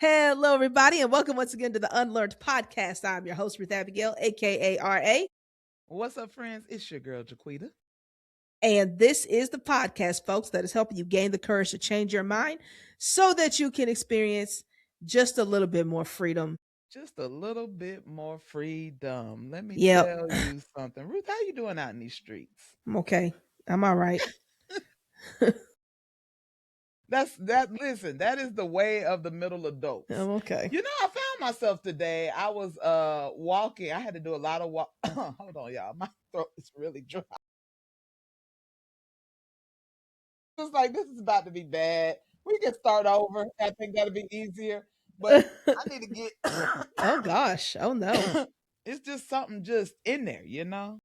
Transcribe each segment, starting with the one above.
Hello, everybody, and welcome once again to the UnLearnT podcast. I'm your host, Ruth Abigail, aka RA, What's up, friends? It's your girl, Jaquita. and this is the podcast, folks, that is helping you gain the courage to change your mind so that you can experience just a little bit more freedom. Just a little bit more freedom. Let me Yep, tell you something. Ruth, how you doing out in these streets? I'm okay. I'm all right. Listen, that is the way of the middle adults. I'm okay. You know, I found myself today. I was walking. I had to do a lot of walk. Hold on, y'all. My throat is really dry. It's like this is about to be bad. We can start over. I think that'll be easier. But I need to get Oh, gosh. Oh, no. it's just something just in there, you know?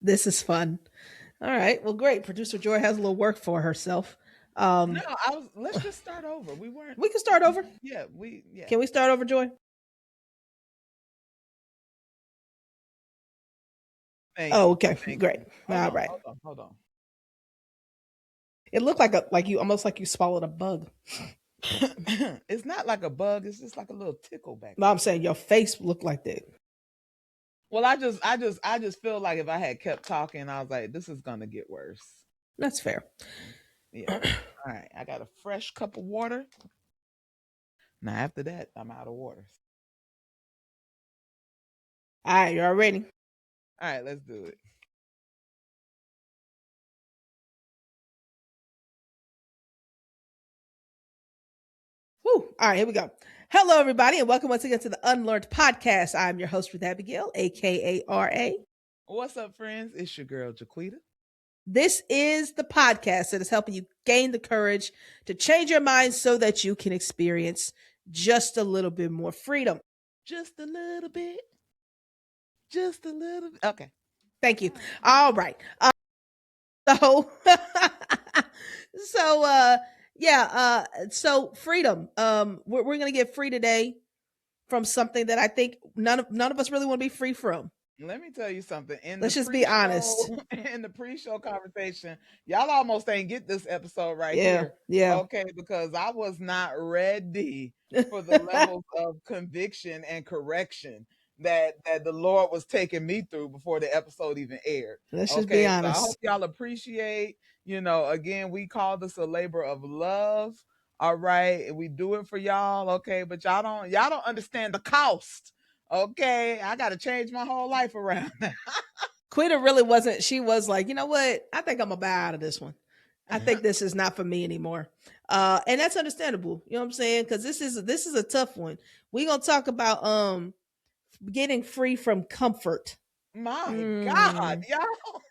This is fun. All right. Well, great. Producer Joy has a little work for herself. No, let's just start over. We weren't We can start over. yeah. Can we start over, Joy? Thank Oh, you. okay. Thank Great. you. All right. Hold on. It looked like you almost like you swallowed a bug. It's not like a bug, it's just like a little tickle back No, there. I'm saying your face looked like that. Well, I just feel like if I had kept talking, I was like, this is gonna get worse. That's fair. Yeah. All right. I got a fresh cup of water. Now after that, I'm out of water. All right, you all ready? All right, let's do it. Whew. All right, here we go. Hello, everybody, and welcome once again to the UnLearnT podcast. I'm your host, Ruth Abigail, aka RA. What's up, friends? It's your girl, Jaquita. This is the podcast that is helping you gain the courage to change your mind so that you can experience just a little bit more freedom. Just a little bit. Just a little bit. Okay. Thank you. All right. So, so freedom. We're gonna get free today from something that I think none of us really want to be free from. Let me tell you something. Let's just be honest. In the pre-show conversation, y'all almost ain't get this episode right Yeah, here. yeah. Okay, because I was not ready for the levels of conviction and correction that the Lord was taking me through before the episode even aired. Let's just be Okay, so I hope honest. y'all appreciate, again, we call this a labor of love. All right, and we do it for y'all, okay, but y'all don't understand the cost. Okay, I got to change my whole life around. Quita really wasn't. She was like, you know what? I think I'm gonna bow out of this one. I think this is not for me anymore. And that's understandable. You know what I'm saying? Because this is a tough one. We're gonna talk about getting free from comfort. My God, y'all.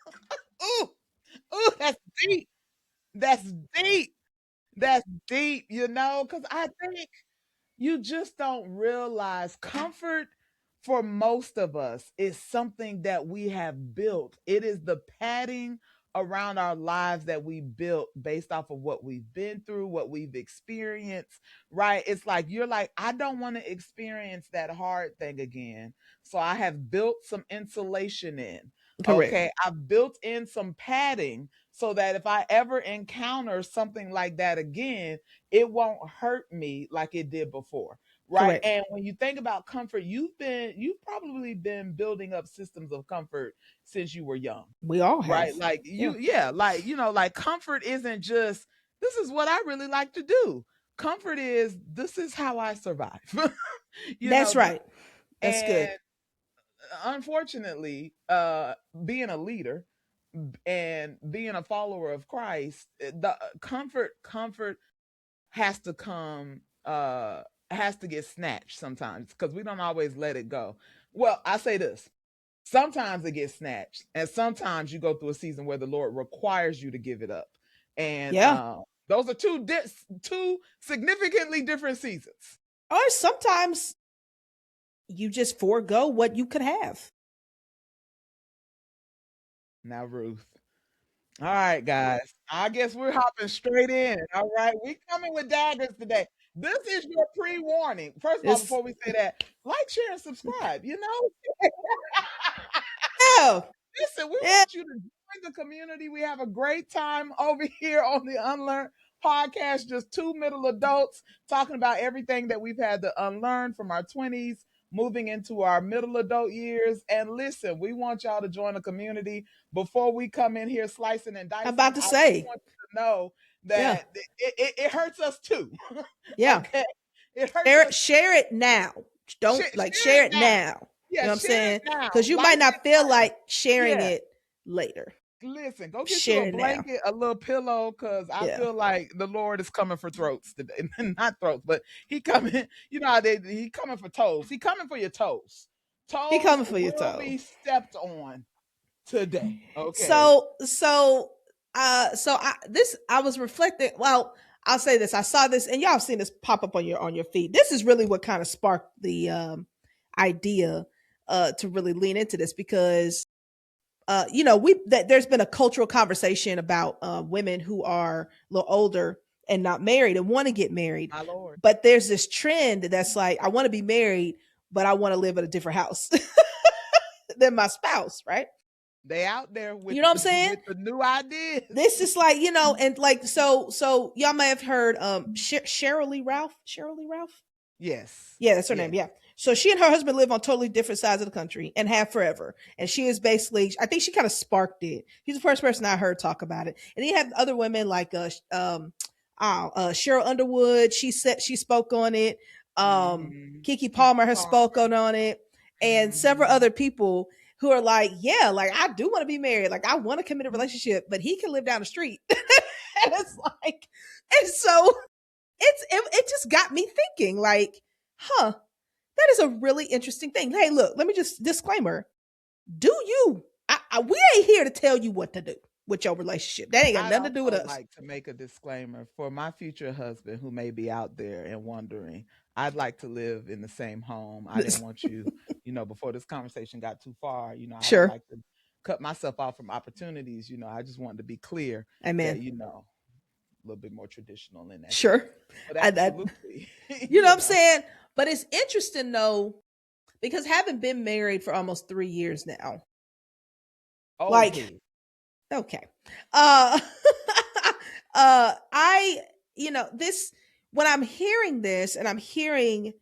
Ooh, ooh, that's deep. That's deep. That's deep, because I think you just don't realize comfort for most of us is something that we have built. It is the padding around our lives that we built based off of what we've been through, what we've experienced, right? It's like you're like, I don't want to experience that hard thing again. So I have built some insulation in. Correct. Okay. I've built in some padding so that if I ever encounter something like that again, it won't hurt me like it did before. Right. Correct. And when you think about comfort, you've probably been building up systems of comfort since you were young. We all Right. have. Like Yeah. like comfort isn't just this is what I really like to do. Comfort is this is how I survive. you That's know, right. That's and good. unfortunately, being a leader and being a follower of Christ, the comfort has to come has to get snatched sometimes because we don't always let it go. Well, I say this. Sometimes it gets snatched, and sometimes you go through a season where the Lord requires you to give it up. And Yeah. those are two significantly different seasons. Or sometimes you just forego what you could have. Now, Ruth. All right, guys. I guess we're hopping straight in. All right. We coming with daggers today. This is your pre-warning. First of all, It's before we say that, like, share, and subscribe. yeah. Listen, we Yeah. want you to join the community. We have a great time over here on the UnLearnT podcast, just two middle adults talking about everything that we've had to unlearn from our 20s, moving into our middle adult years. And listen, we want y'all to join the community. Before we come in here slicing and I'm dicing, about to I just say, want you to know yeah, that it hurts us too. yeah. Okay. It hurts us. Share it now. Don't like Share it share it now. now. You Yeah, know what I'm share it saying? now. Because you Like might not it feel now. like sharing Yeah. it later. Listen, go get you a Share it now. blanket, a little pillow, because I Yeah. feel like the Lord is coming for throats today. Not throats, but he coming, you know how he coming for toes. He coming for your toes. He Toes coming for your will toe. be stepped on today. Okay. I was reflecting. Well, I'll say this. I saw this, and y'all have seen this pop up on your feed. This is really what kind of sparked the idea to really lean into this because there's been a cultural conversation about women who are a little older and not married and want to get married, My Lord. but there's this trend that's like I want to be married, but I want to live in a different house than my spouse, right? They out there with You know what I'm saying? with the new ideas. This is like, and like so y'all may have heard Cheryl Lee Ralph. Cheryl Lee Ralph? Yes. Yeah, that's her Yes. name. Yeah. So she and her husband live on totally different sides of the country and have forever. And she is basically, I think she kind of sparked it. She's the first person I heard talk about it. And he had other women like Cheryl Underwood. She spoke on it. Kiki Kiki Palmer has Palmer. spoken on it, and several Mhm. other people who are like, yeah, like I do want to be married. Like I want to commit a relationship, but he can live down the street. And it's like, and so it just got me thinking, like, huh, that is a really interesting thing. Hey, look, let me just disclaimer. Do you? We ain't here to tell you what to do with your relationship. That ain't got I'd nothing to do with also us. like to make a disclaimer for my future husband who may be out there and wondering. I'd like to live in the same home. I didn't want you, before this conversation got too far, I don't Sure. like to cut myself off from opportunities. I just wanted to be clear Amen. that, a little bit more traditional in that sense. Sure. But I absolutely, you know what I'm saying? But it's interesting though, because having been married for almost 3 years now, Oh, like, please. okay. I, this, when I'm hearing this and I'm hearing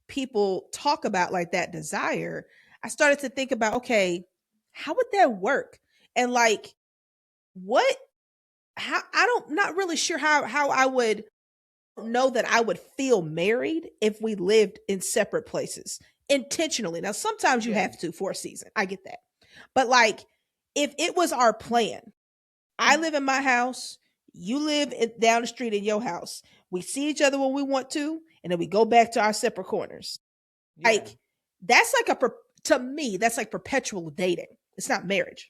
people talk about like that desire, I started to think about, okay, how would that work? And like, what, how, I don't, not really sure how I would know that I would feel married if we lived in separate places intentionally. Now, sometimes you Yeah. have to for a season. I get that. But like, if it was our plan, I live in my house. You live down the street in your house. We see each other when we want to, and then we go back to our separate corners. Yeah. Like that's like to me, that's like perpetual dating. It's not marriage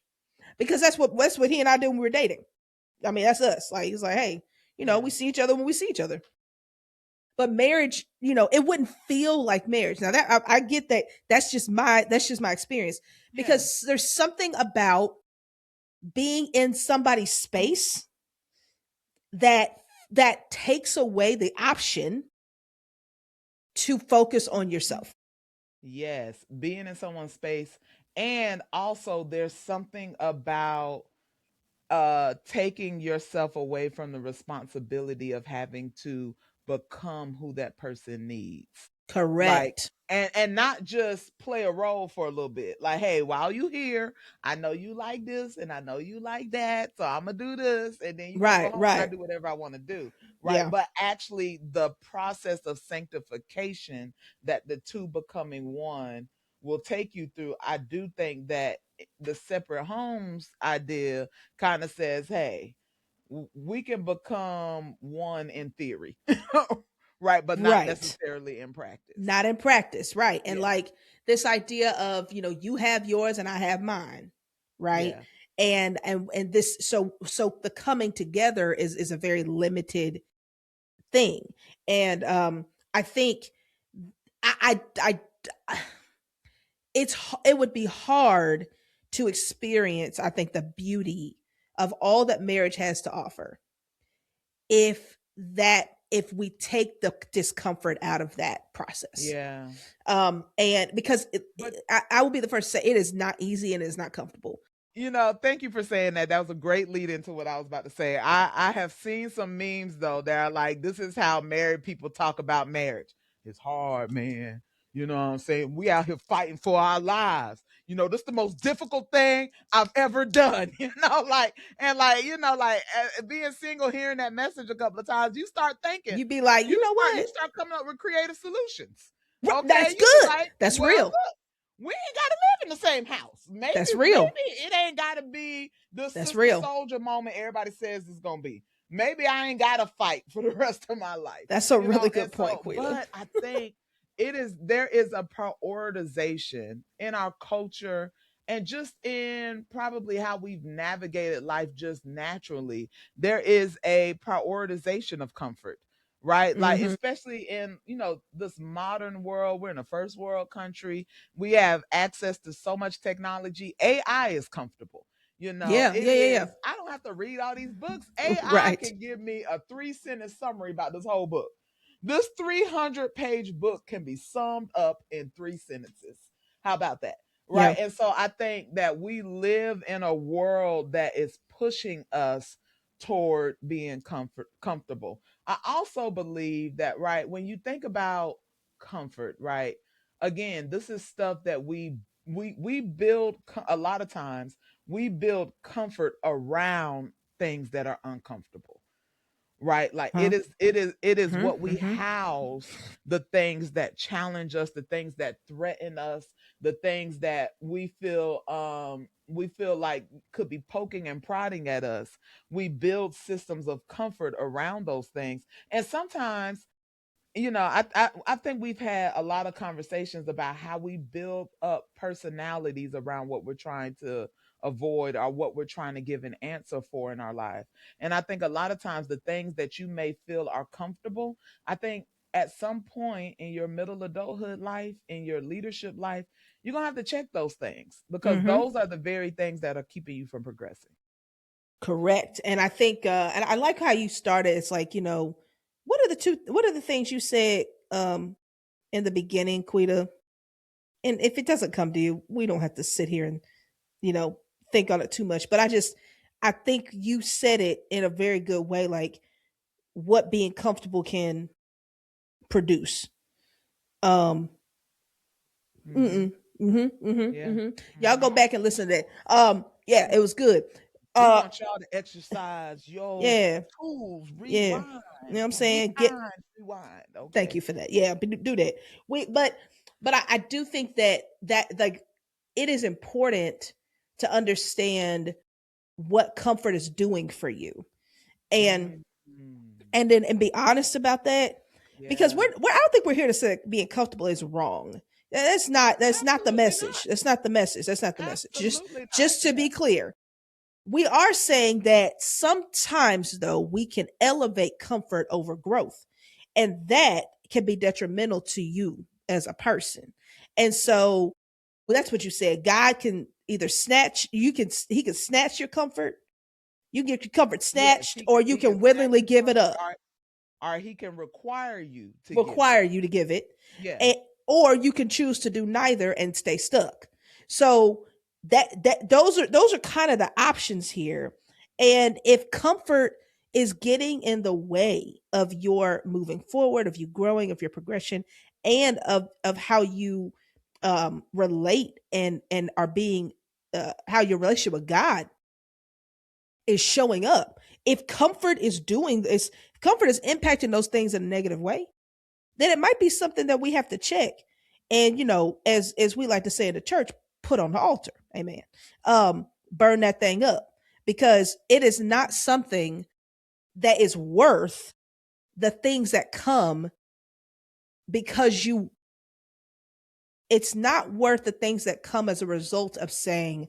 because that's what he and I did when we were dating. I mean, that's us. Like it's like, hey, Yeah. we see each other when we see each other. But marriage, it wouldn't feel like marriage. Now that I get that. That's just my experience Yeah. because there's something about being in somebody's space that takes away the option to focus on yourself. Yes, being in someone's space, and also there's something about taking yourself away from the responsibility of having to become who that person needs. Like, Correct. and not just play a role for a little bit. Like, hey, while you here, I know you like this and I know you like that, so I'm gonna do this, and then you're gonna go Right, home and I right. do whatever I want to do. Right. Yeah. But actually the process of sanctification that the two becoming one will take you through, I do think that the separate homes idea kind of says, hey, we can become one in theory. Right, but not Right. necessarily in practice. Not in practice, right. And Yeah. like this idea of, you have yours and I have mine, right? Yeah. And this so the coming together is a very limited thing. And I think I it would be hard to experience, I think, the beauty of all that marriage has to offer if we take the discomfort out of that process. Yeah. And because But I will be the first to say it is not easy and it is not comfortable. Thank you for saying that. That was a great lead into what I was about to say. I have seen some memes though that are like, this is how married people talk about marriage. It's hard, man. You know what I'm saying? We out here fighting for our lives. This is the most difficult thing I've ever done. Being single, hearing that message a couple of times, you start thinking, You be like, you know you what? start coming up with creative solutions. Okay, That's you be good. like, That's well, real. look, we ain't gotta live in the same house. Maybe, That's real. maybe it ain't gotta be the That's sister real. soldier moment everybody says it's gonna be. Maybe I ain't gotta fight for the rest of my life. That's a really And good point, so, Quita. but I think there is a prioritization in our culture and just in probably how we've navigated life just naturally. There is a prioritization of comfort, right? Like, Mm-hmm. especially in this modern world. We're in a first world country. We have access to so much technology. AI is comfortable. Yeah, It yeah, yeah, yeah. is. I don't have to read all these books. AI Right. can give me a 3 sentence summary about this whole book. This 300-page book can be summed up in 3 sentences. How about that? Yeah. Right. And so I think that we live in a world that is pushing us toward being comfortable. I also believe that, right, when you think about comfort, right, again, this is stuff that we build a lot of times. We build comfort around things that are uncomfortable, right? Like, Huh? it is Mm-hmm. what we Mm-hmm. house, the things that challenge us, the things that threaten us, the things that we feel like could be poking and prodding at us. We build systems of comfort around those things. And sometimes, I think we've had a lot of conversations about how we build up personalities around what we're trying to avoid or what we're trying to give an answer for in our life. And I think a lot of times the things that you may feel are comfortable, I think at some point in your middle adulthood life, in your leadership life, you're going to have to check those things, because Mm-hmm. those are the very things that are keeping you from progressing. Correct. And I think and I like how you started. It's like, what are the things you said in the beginning, Quita? And if it doesn't come to you, we don't have to sit here and, you know, think on it too much. But I think you said it in a very good way, like what being comfortable can produce. Um, Hmm. mm-mm, mm-hmm, mm-hmm, Yeah. mm-hmm. Y'all go Hmm. back and listen to that. Yeah, Yeah. it was good. We Uh, want y'all to exercise your yeah, tools, yeah. rewind, You know what I'm saying? rewind, rewind. Thank Okay. you for that. Yeah, do that. But I do think that like it is important to understand what comfort is doing for you, and Mm. and be honest about that, because Yeah. I don't think we're here to say being comfortable is wrong. That's not the Absolutely message. not. That's not the message. just Absolutely not. just to Yeah. be clear, we are saying that sometimes though we can elevate comfort over growth, and that can be detrimental to you as a person. And so, well, that's what you said. God can either snatch you can he can snatch your comfort, you get your comfort Yes. snatched, He or can. you He can can snatch willingly your give it comfort, up, or he can require you to give it. require you to give it, Yeah. and, or you can choose to do neither and stay stuck. So those are kind of the options here. And if comfort is getting in the way of your moving forward, of you growing, of your progression, and of how you relate and are being how your relationship with God is showing up. If comfort is doing this, comfort is impacting those things in a negative way, then it might be something that we have to check. And as we like to say in the church, put on the altar. Amen. Burn that thing up, because it is not something that is worth the things that come, because you it's not worth the things that come as a result of saying,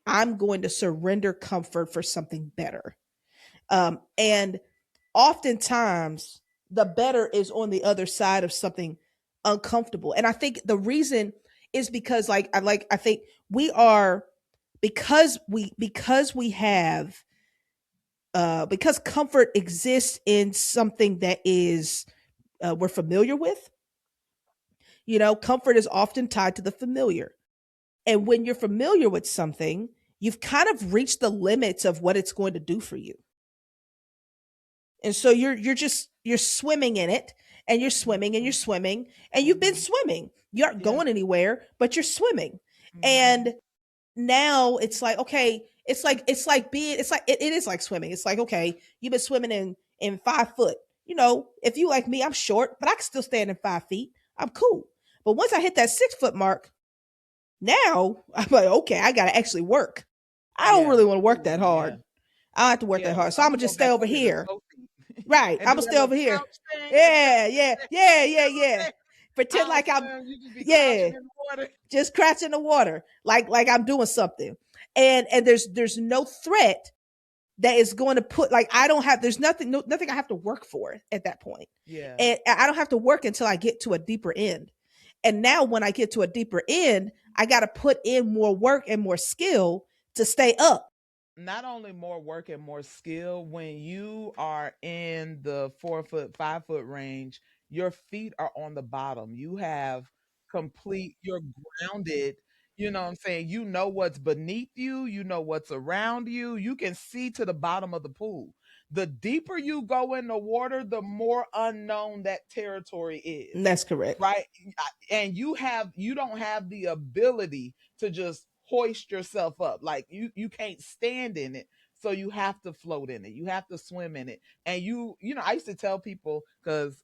I'm going to surrender comfort for something better. And oftentimes the better is on the other side of something uncomfortable. And I think the reason is because I think we are, because we have because comfort exists in something that is we're familiar with. Comfort is often tied to the familiar. And when you're familiar with something, you've kind of reached the limits of what it's going to do for you. And so you're swimming in it, and you're swimming and you're Mhm. swimming, and you've been Mhm. swimming. You aren't Yeah. going anywhere, but you're swimming. Mhm. And now it's like, okay, it is like swimming. It's like, okay, you've been swimming in 5 foot. If you like me, I'm short, but I can still stand in 5 feet. I'm cool. But once I hit that 6 foot mark, now I'm like, okay, I gotta actually work. I don't Yeah. really want to work Ooh, that yeah. hard. I don't have to work Yeah. that hard. So I'm I'm gonna gonna go just stay back over over to here. 4 feet Right. and I'm do gonna that stay little over here. crouch thing. Yeah, yeah, yeah, yeah, yeah. Pretend I'll like I'm swim. You just be yeah, crouching in the water. just crouch in the water, like I'm doing something. And there's no threat that is going to put, like, I don't have there's nothing no, nothing I have to work for at that point. Yeah. And I don't have to work until I get to a deeper end. And now when I get to a deeper end, I got to put in more work and more skill to stay up. Not only more work and more skill, when you are in the 4 foot, 5 foot range, your feet are on the bottom. You have you're grounded. You know what I'm saying? You know what's beneath you, you know what's around you. You can see to the bottom of the pool. The deeper you go in the water, the more unknown that territory is. That's correct. Right? And you don't have the ability to just hoist yourself up. Like you can't stand in it. So you have to float in it. You have to swim in it. And I used to tell people, because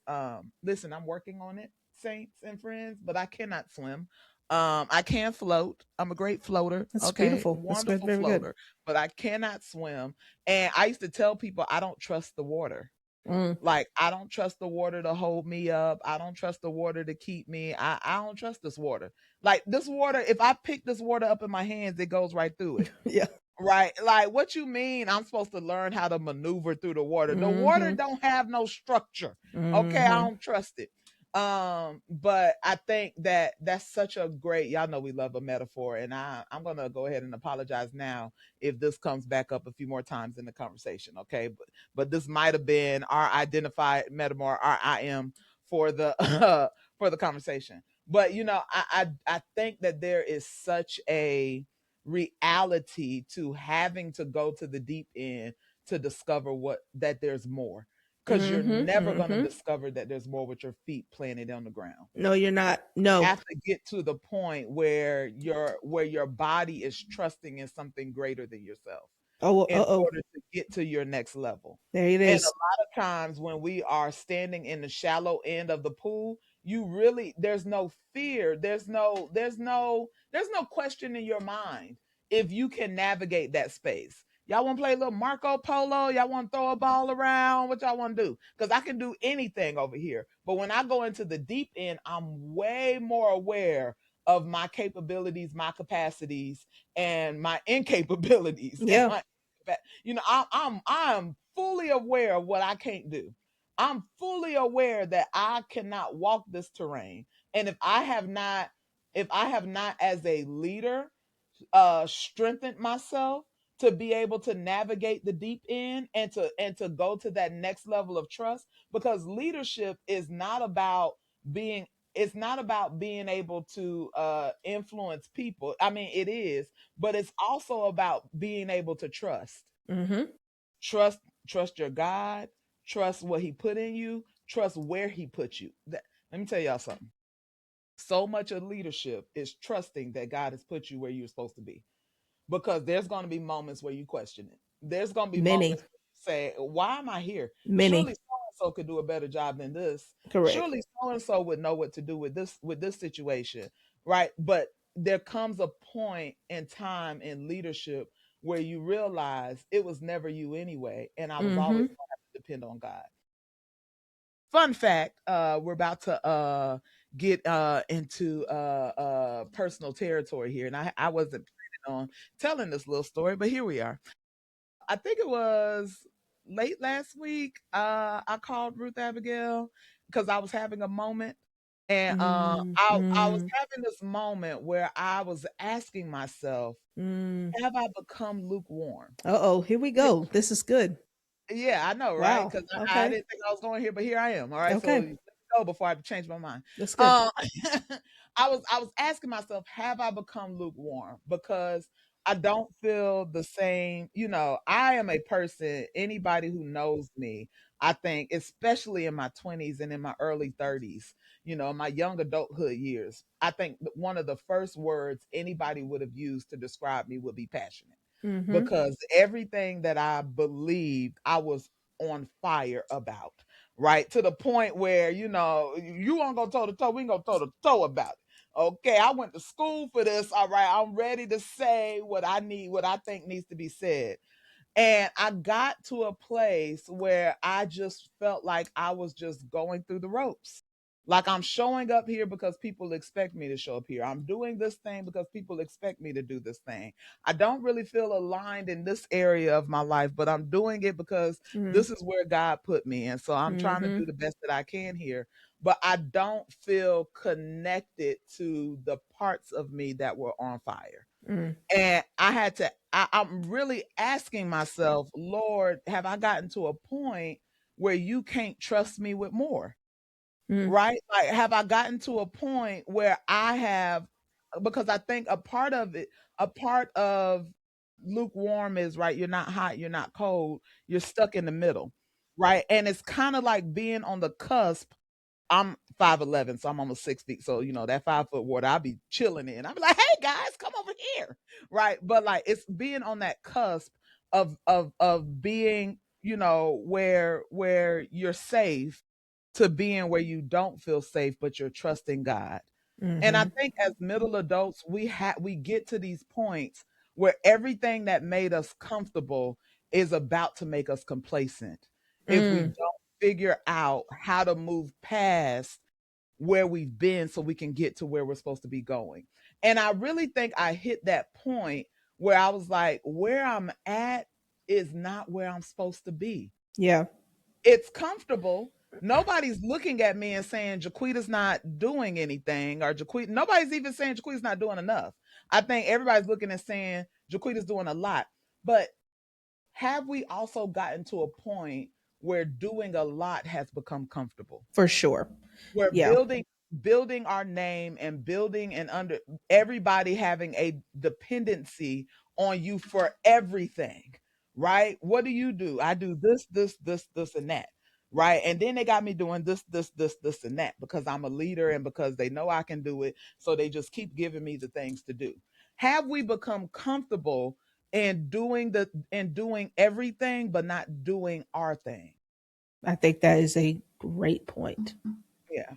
listen, I'm working on it, saints and friends, but I cannot swim. I can float. I'm a great floater. That's Okay. beautiful. That's good. Wonderful Very good. floater. But I cannot swim. And I used to tell people I don't trust the water. Mm. Like, I don't trust the water to hold me up. I don't trust the water to keep me. I don't trust this water. Like, this water, if I pick this water up in my hands, it goes right through it. Yeah. Right? Like, what you mean I'm supposed to learn how to maneuver through the water? The water Mm-hmm. don't have no structure. Okay, I Mm-hmm. don't trust it. But I think that that's such a great, y'all know we love a metaphor, and I'm gonna go ahead and apologize now if this comes back up a few more times in the conversation. Okay, but this might have been our identified metaphor, our I am for the for the conversation. But I think that there is such a reality to having to go to the deep end to discover what that there's more, because you're Mm-hmm. never going to Mm-hmm. discover that there's more with your feet planted on the ground. No, you're not. You No. have to get to the point where your body is trusting in something greater than yourself Oh, in oh. order to get to your next level. There it And a is. lot of times when we are standing in the shallow end of the pool, you really there's no fear, there's no question in your mind if you can navigate that space. Y'all want to play a little Marco Polo? Y'all want to throw a ball around? What y'all want to do? Because I can do anything over here. But when I go into the deep end, I'm way more aware of my capabilities, my capacities, and my incapabilities, and Yeah. my I'm fully aware of what I can't do. I'm fully aware that I cannot walk this terrain. And if I have not as a leader strengthened myself to be able to navigate the deep end and to go to that next level of trust, because leadership is not about being it's not about being able to influence people. I mean, it is, but it's also about being able to Mm-hmm. trust trust your God, trust what he put in you, trust where he put you. Let me tell y'all something. So much of leadership is trusting that God has put you where you're supposed to be, because there's going to be moments where you question it. There's going to be Many. moments where you say, why am I here? Many. Surely so and so could do a better job than this. Correct. Surely so and so would know what to do with this situation, right? But there comes a point in time in leadership where you realize it was never you anyway, and I was always Mm-hmm. going to have to depend on God. Fun fact, we're about to get into personal territory here, and I wasn't planning on telling this little story, but here we are. I think it was late last week. I called Ruth Abigail because I was having a moment, and I was Mm-hmm. having this moment where I was asking myself, Mm. "Have I become lukewarm?" Uh-oh, here we go. This is good. Yeah, I know, right? Wow. Because I Okay. didn't think I was going here, but here I am. All right, so let Okay. me go before I change my mind. That's good. Uh, I was asking myself, have I become lukewarm? Because I don't feel the same. I am a person, anybody who knows me, I think, especially in my 20s and in my early 30s, my young adulthood years, I think that one of the first words anybody would have used to describe me would be passionate, Mm-hmm. because everything that I believed, I was on fire about, right? To the point where, you want to go toe to toe, we can go toe to toe about it. Okay, I went to school for this. All right, I'm ready to say what I need, what I think needs to be said. And I got to a place where I just felt like I was just going through the ropes. Like, I'm showing up here because people expect me to show up here. I'm doing this thing because people expect me to do this thing. I don't really feel aligned in this area of my life, but I'm doing it because Mm-hmm. this is where God put me. And so I'm trying to Mm-hmm. do the best that I can here. But I don't feel connected to the parts of me that were on fire. Mm-hmm. And I'm really asking myself, Lord, have I gotten to a point where you can't trust me with more? Right? Like, have I gotten to a point where I have, because I think a part of lukewarm is, right, you're not hot, you're not cold, you're stuck in the middle. Right. And it's kind of like being on the cusp. I'm 5'11", so I'm almost 6 feet. So, that 5 foot water, I'll be chilling in. I'll be like, hey guys, come over here. Right. But like, it's being on that cusp of being, where you're safe, to being where you don't feel safe, but you're trusting God. And I Mm-hmm. think as middle adults, we get to these points where everything that made us comfortable is about to make us complacent if we Mm. don't figure out how to move past where we've been so we can get to where we're supposed to be going. And I really think I hit that point where I was like, where I'm at is not where I'm supposed to be. Yeah, It's comfortable. Nobody's looking at me and saying Jaquita's not doing anything, or Jaquita. Nobody's even saying Jaquita's not doing enough. I think everybody's looking and saying Jaquita's doing a lot. But have we also gotten to a point where doing a lot has become comfortable? for sure. We're Yeah, building our name, and building, and under everybody having a dependency on you for everything. Right? What do? I do this and that. Right? And then they got me doing this and that, because I'm a leader and because they know I can do it, so they just keep giving me the things to do. Have we become comfortable in doing everything but not doing our thing? I think that is a great point. Yeah.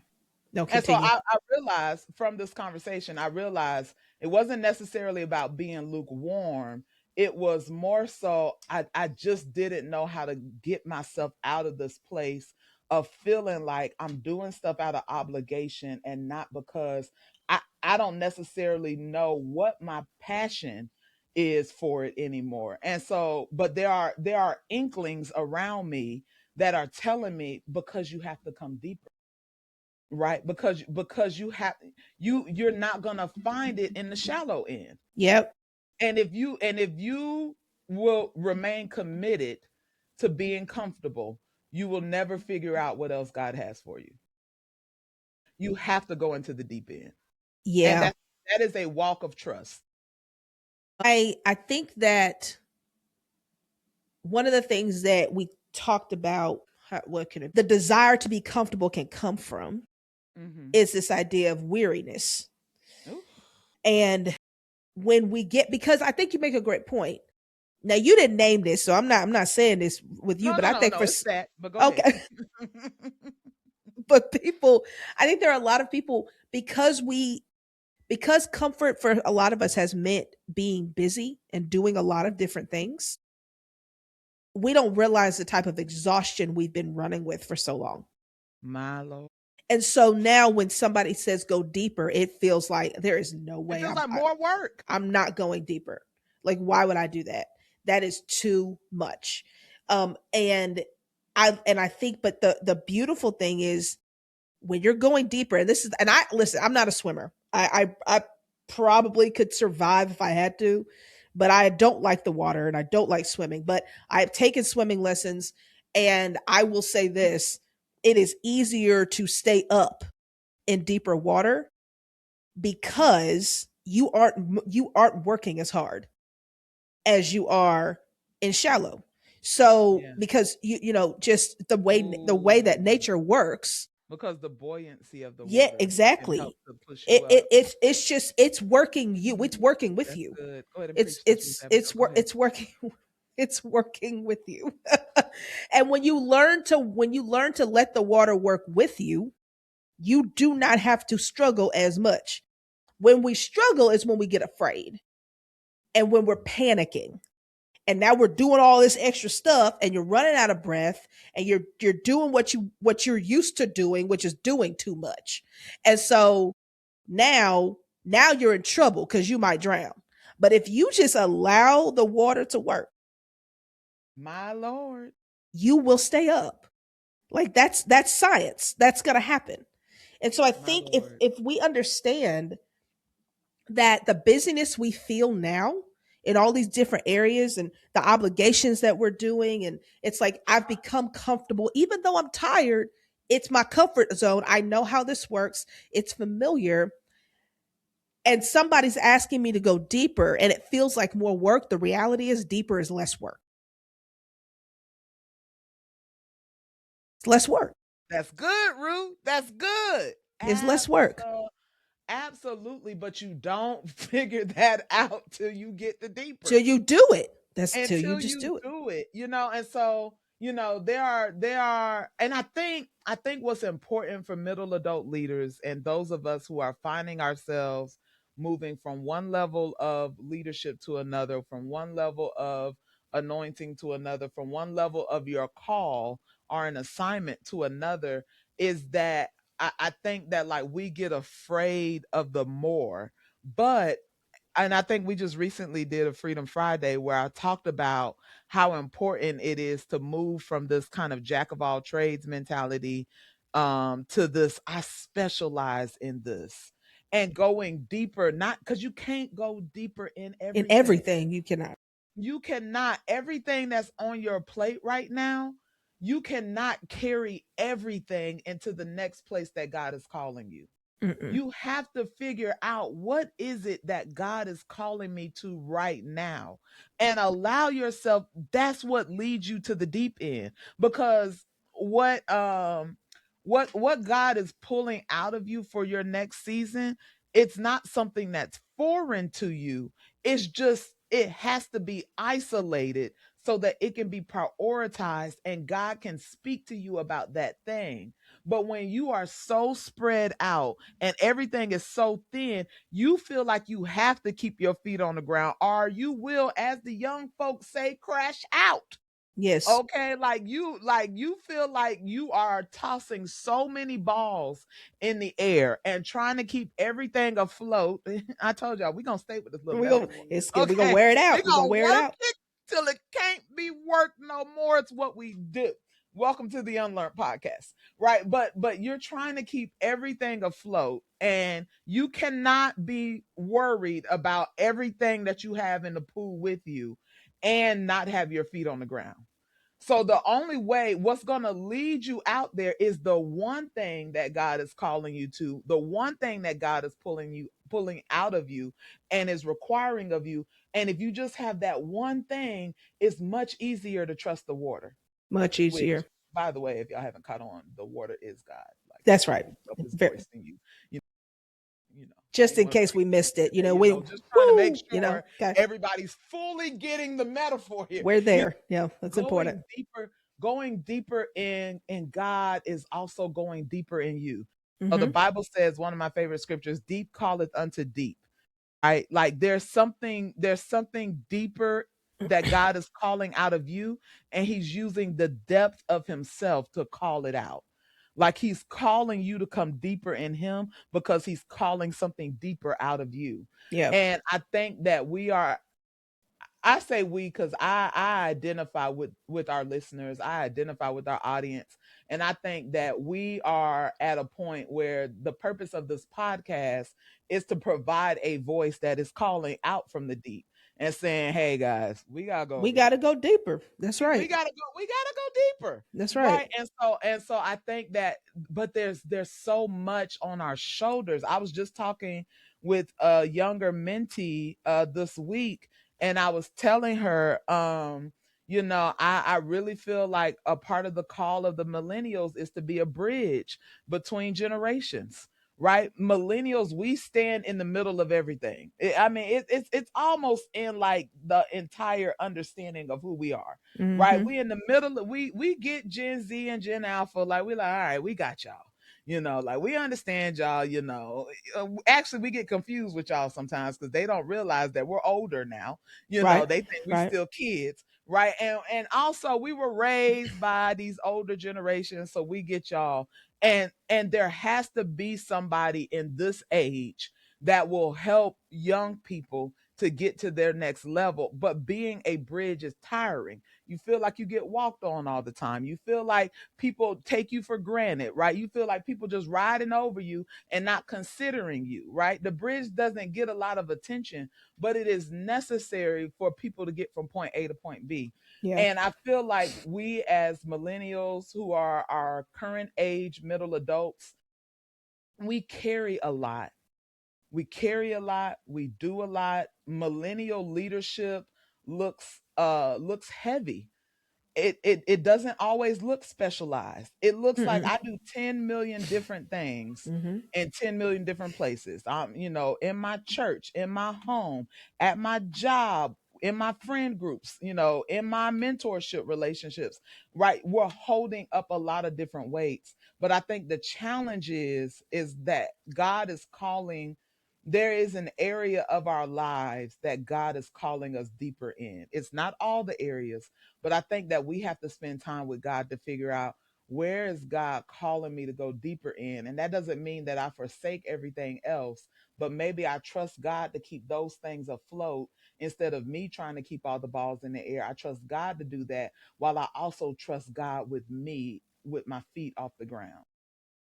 No, And so continue. I realized from this conversation, I realized it wasn't necessarily about being lukewarm. It was more so I just didn't know how to get myself out of this place of feeling like I'm doing stuff out of obligation, and not because I don't necessarily know what my passion is for it anymore. And so, but there are inklings around me that are telling me, because you have to come deeper. Right? Because you're not going to find it in the shallow end. Yep. And if you will remain committed to being comfortable, you will never figure out what else God has for you. You have to go into the deep end. And Yeah. that is a walk of trust. I think that one of the things that we talked about, what can the desire to be comfortable can come from, Mhm. is this idea of weariness. Ooh. And when we get, because I think you make a great point. Now you didn't name this, so I'm not saying this with you, No, but no, I no, think no, it's that. But go ahead. okay, but people, I think there are a lot of people, because comfort for a lot of us has meant being busy and doing a lot of different things. We don't realize the type of exhaustion we've been running with for so long. My Lord. And so now when somebody says go deeper, it feels like there is no It way feels like more work. I'm not going deeper. Like, why would I do that? That is too much. And I think, but the beautiful thing is when you're going deeper, and this is, and I listen, I'm not a swimmer. I probably could survive if I had to, but I don't like the water and I don't like swimming. But I've taken swimming lessons, and I will say this: it is easier to stay up in deeper water because you aren't working as hard. as you are in shallow. So Yeah. because just the way that Ooh. nature works. Because the buoyancy of the Yeah, water can help exactly. to push you It up. it's just it's working with That's you. good. Go ahead and It's preach this, Miss it's Abigail. it's Go wor- ahead. it's working it's working with you. And when you learn to let the water work with you, you do not have to struggle as much. When we struggle is when we get afraid and when we're panicking. And now we're doing all this extra stuff and you're running out of breath and you're doing what you're used to doing, which is doing too much. And so now you're in trouble cuz you might drown. But if you just allow the water to work, My Lord. you will stay up. Like that's science. That's going to happen. And so I My think if Lord. if we understand that the busyness we feel now in all these different areas and the obligations that we're doing, and it's like I've become comfortable even though I'm tired. It's my comfort zone. I know how this works. It's familiar. And somebody's asking me to go deeper and it feels like more work. The reality is deeper is less work. It's less work. That's good, Ruth. That's good. It's less work Absolutely. But you don't figure that out till you get the till deeper. you do it. That's till you Until just you do it. do it, and so there are, and I think what's important for middle adult leaders and those of us who are finding ourselves moving from one level of leadership to another, from one level of anointing to another, from one level of your call or an assignment to another, is that I think that, like, we get afraid of the more. But and I think we just recently did a Freedom Friday where I talked about how important it is to move from this kind of jack of all trades mentality, to this I specialize in this, and going deeper, not because you can't go deeper in In everything. everything, you cannot. You cannot, everything that's on your plate right now, you cannot carry everything into the next place that God is calling you. Mm-mm. You have to figure out what is it that God is calling me to right now, and allow yourself. That's what leads you to the deep end, because what um what God is pulling out of you for your next season, it's not something that's foreign to you. It's just it has to be isolated so that it can be prioritized and God can speak to you about that thing. But when you are so spread out and everything is so thin, you feel like you have to keep your feet on the ground, or you will, as the young folks say, crash out. Yes. Okay, like you feel like you are tossing so many balls in the air and trying to keep everything afloat. I told y'all we're gonna stay with this little We go. metaphor. It's good. We're gonna Okay. wear it We're out. We're gonna gonna wear it work out. it till it can't be worked no more. It's what we do. Welcome to the UnLearnT podcast. Right. But you're trying to keep everything afloat, and you cannot be worried about everything that you have in the pool with you and not have your feet on the ground. So the only way, what's going to lead you out there is the one thing that God is calling you to, the one thing that God is pulling out of you and is requiring of you. And if you just have that one thing, it's much easier to trust the water, Much which, easier. by the way, if y'all haven't caught on, the water is God. Like, That's he right. lifts up his Ve- voice in you. You I Just ain't in want to case we preach this missed it, today, we just trying to make woo. sure Okay, everybody's fully getting the metaphor here. we're You there. Yeah, that's important. going deeper, going deeper in God is also going deeper in you. So the Mm-hmm. Bible says, one of my favorite scriptures, deep calleth unto deep. Right? Like there's something deeper that God is calling out of you, and he's using the depth of himself to call it out. Like he's calling you to come deeper in him because he's calling something deeper out of you. Yeah. And I think that I say we because I identify with our listeners. I identify with our audience, and I think that we are at a point where the purpose of this podcast is to provide a voice that is calling out from the deep and saying, "Hey guys, we gotta go We over got here. to go deeper. That's We right. gotta go. We gotta go deeper." That's right. Right. And so I think that, but there's so much on our shoulders. I was just talking with a younger mentee this week, And I was telling her, I really feel like a part of the call of the millennials is to be a bridge between generations. Right, millennials, we stand in the middle of everything. I mean, it's almost in like the entire understanding of who we are. Right, Mm-hmm. we in the middle. We get Gen Z and Gen Alpha. Like we like, all right, we got y'all. Like we understand y'all. Actually, we get confused with y'all sometimes because they don't realize that we're older now. Right. They think we Right. still kids, right? And also we were raised by these older generations, so we get y'all. And there has to be somebody in this age that will help young people to get to their next level. But being a bridge is tiring. You feel like you get walked on all the time. You feel like people take you for granted, right? You feel like people just riding over you and not considering you, right? The bridge doesn't get a lot of attention, but it is necessary for people to get from point A to point B. Yeah. And I feel like we as millennials who are our current age middle adults, we carry a lot. We carry a lot, we do a lot. Millennial leadership looks heavy. It doesn't always look specialized. It looks like Mm-mm. I do 10 million different things Mm-hmm. in 10 million different places. In my church, in my home, at my job, in my friend groups, in my mentorship relationships, right? We're holding up a lot of different weights. But I think the challenge is that God is calling, there is an area of our lives that God is calling us deeper in. It's not all the areas, but I think that we have to spend time with God to figure out, where is God calling me to go deeper in? And that doesn't mean that I forsake everything else, but maybe I trust God to keep those things afloat instead of me trying to keep all the balls in the air. I trust God to do that while I also trust God with me, with my feet off the ground.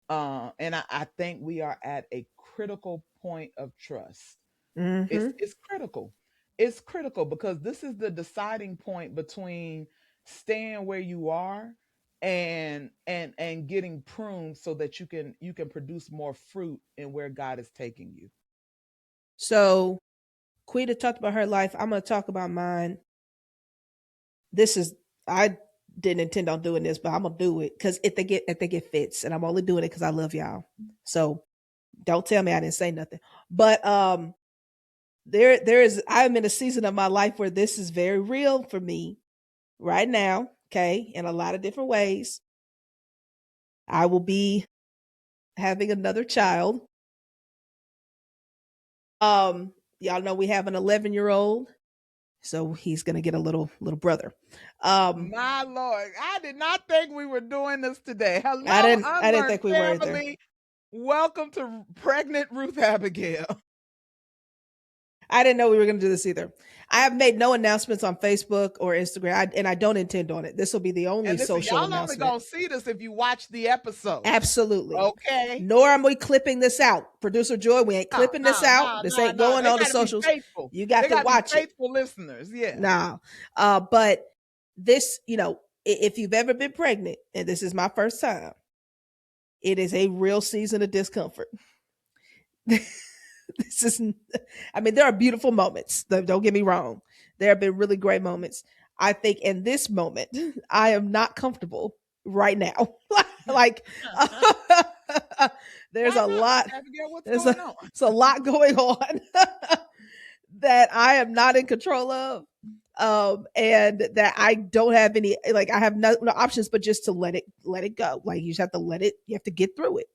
And I think we are at a critical point of trust. It's Mm-hmm. it's critical. It's critical because this is the deciding point between staying where you are and getting pruned so that you can produce more fruit in where God is taking you. So Quita talked about her life. I'm gonna talk about mine. This is I didn't intend on doing this, but I'm gonna do it because if they get fits, and I'm only doing it because I love y'all. So don't tell me I didn't say nothing. But there is I'm in a season of my life where this is very real for me right now. Okay, in a lot of different ways. I will be having another child. Y'all know we have an 11-year-old, so he's gonna get a little brother. Um, My Lord, I did not think we were doing this today. I Hello, didn't I didn't Unlearned think we were either. family. Welcome to Pregnant Ruth Abigail. I didn't know we were going to do this either. I have made no announcements on Facebook or Instagram, and I don't intend on it. This will be the only And listen, social y'all only announcement. gonna see this if you watch the episode. Absolutely. Okay. Nor am we clipping this out. Producer Joy, we ain't No, clipping this no, out. no, This no, ain't no. going They on the gotta be socials. faithful. You got They to gotta be watch it. faithful listeners. Yeah. Nah. But this, if you've ever been pregnant, and this is my first time, it is a real season of discomfort. This is, I mean, there are beautiful moments. Don't get me wrong. There have been really great moments. I think in this moment, I am not comfortable right now. Like, there's Why a not, Miss lot. Abigail? What's There's going on? a lot going on that I am not in control of. And that I don't have any, like, I have no options but just to let it go. Like, you just have to let it, you have to get through it.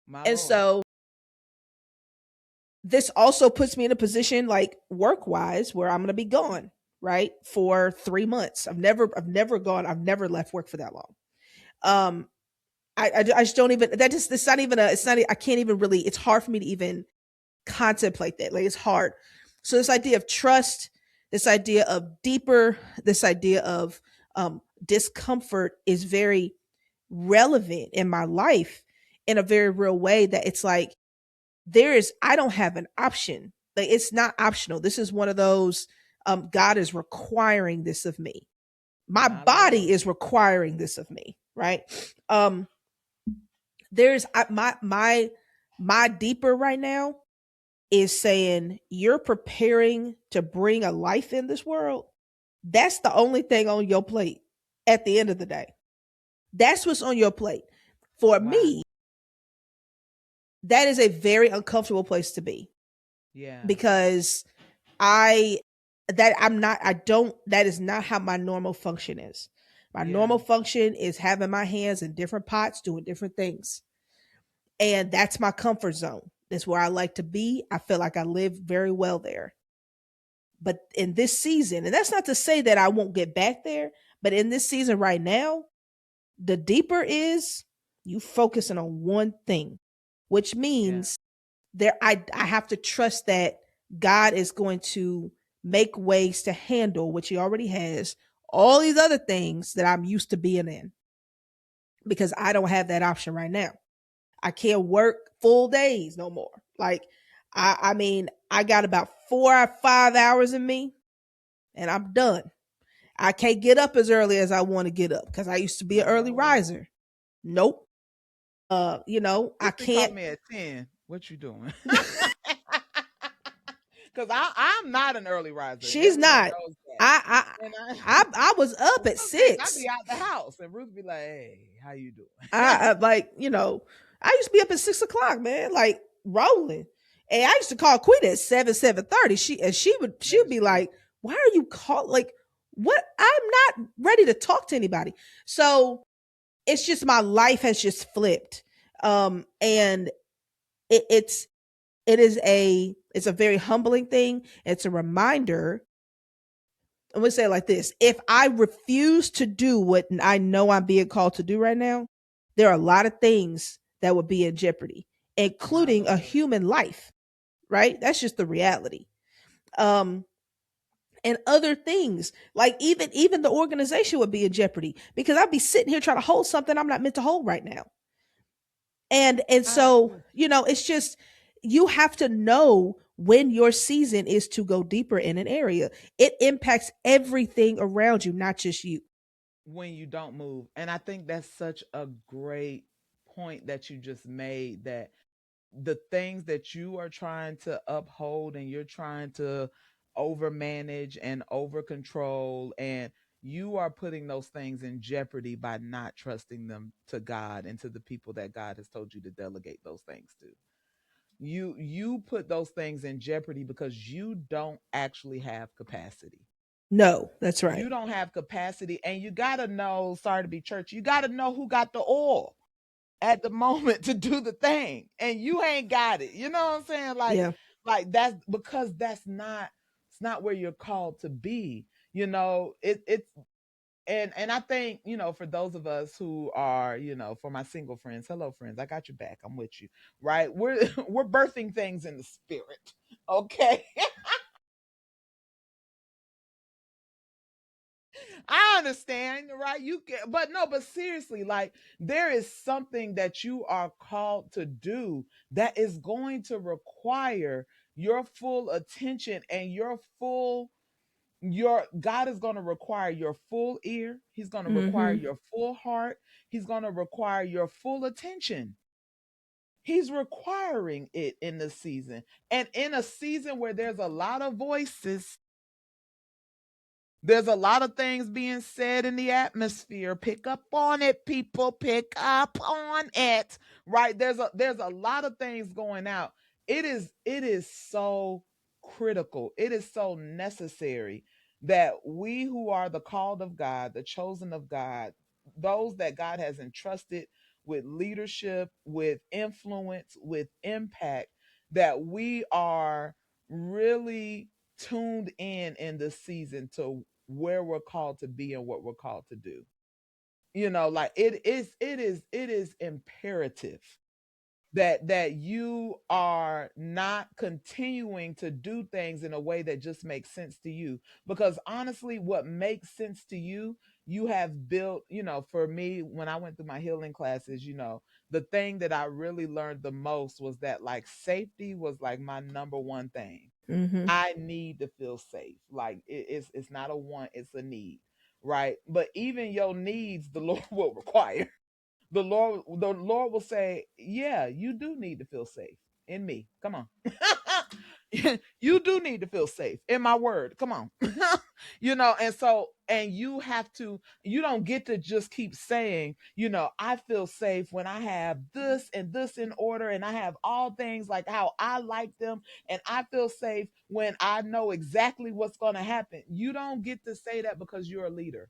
My And Lord. so this also puts me in a position, like, work wise, where I'm going to be gone, right, for 3 months. I've never left work for that long. um I just don't even, that just, it's not even I can't even really, it's hard for me to even contemplate that. Like, it's hard. So this idea of trust, this idea of deeper, this idea of discomfort is very relevant in my life in a very real way, that it's like, I don't have an option. Like, it's not optional. This is one of those, God is requiring this of me. My My Lord. body is requiring this of me, right? Um there's my deeper right now is saying you're preparing to bring a life in this world. That's the only thing on your plate at the end of the day. That's what's on your plate. For Wow. me, that is a very uncomfortable place to be Yeah. because I that I'm not I don't that is not how my normal function is. My Yeah. normal function is having my hands in different pots doing different things. And that's my comfort zone. That's where I like to be. I feel like I live very well there. But in this season, and that's not to say that I won't get back there, but in this season right now, the deeper is you focusing on one thing, which Yeah. means I have to trust that God is going to make ways to handle, which he already has, all these other things that I'm used to being in, because I don't have that option right now. I can't work full days no more. Like I mean, I got about 4 or 5 hours in me and I'm done. I can't get up as early as I want to get up because I used to be an early No. riser. Nope. I If he called can't. me at 10, what you doing? Because I'm not an early riser. She's Everyone not. knows that. I And I I was up at some days I 6. be out the house and Ruth be like, "Hey, how you doing?" I like, I used to be up at 6 o'clock, man, like rolling. And I used to call Queen at 7:30. She That would is be true. like, "Why are you call like what? I'm not ready to talk to anybody." So it's just my life has just flipped. And it, it's it's a very humbling thing. It's a reminder. I'm gonna say it like this: if I refuse to do what I know I'm being called to do right now, there are a lot of things that would be in jeopardy, My including a Lord. human life. Right? That's just the reality. Um, and other things like even the organization would be in jeopardy because I'd be sitting here trying to hold something I'm not meant to hold right now. And I so agree. it's just you have to know when your season is to go deeper in an area. It impacts everything around you, not just you. When you don't move. And I think that's such a great point that you just made, that the things that you are trying to uphold and you're trying to overmanage and over control, and you are putting those things in jeopardy by not trusting them to God and to the people that God has told you to delegate those things to. You put those things in jeopardy because you don't actually have capacity. No, that's right. You don't have capacity, and you got to know, sorry to be church, you got to know who got the oil at the moment to do the thing, and you ain't got it. You know what I'm saying? Yeah. Like that's because that's not, it's not where you're called to be. It's and I think, for those of us who are, for my single friends, hello friends, I got your back. I'm with you. Right? We're we're birthing things in the spirit. Okay. I understand, right? You can, but no, but seriously, like there is something that you are called to do that is going to require your full attention and your God is going to require your full ear. He's going to require Mhm. your full heart. He's going to require your full attention. He's requiring it in this season. And in a season where there's a lot of voices, there's a lot of things being said in the atmosphere. Pick up on it, people. Pick up on it. Right? There's a lot of things going out. It is so critical. It is so necessary that we who are the called of God, the chosen of God, those that God has entrusted with leadership, with influence, with impact, that we are really tuned in this season to where we're called to be and what we're called to do. Like it is imperative that you are not continuing to do things in a way that just makes sense to you, because honestly what makes sense to you, you have built. For me, when I went through my healing classes, the thing that I really learned the most was that, like, safety was like my number one thing. Mhm. I need to feel safe. Like it's not a want, it's a need, right? But even your needs, the Lord will require. The Lord will say, "Yeah, you do need to feel safe in me. Come on." You do need to feel safe in my word. Come on. And so, and you don't get to just keep saying, I feel safe when I have this and this in order and I have all things like how I like them, and I feel safe when I know exactly what's going to happen. You don't get to say that because you're a leader.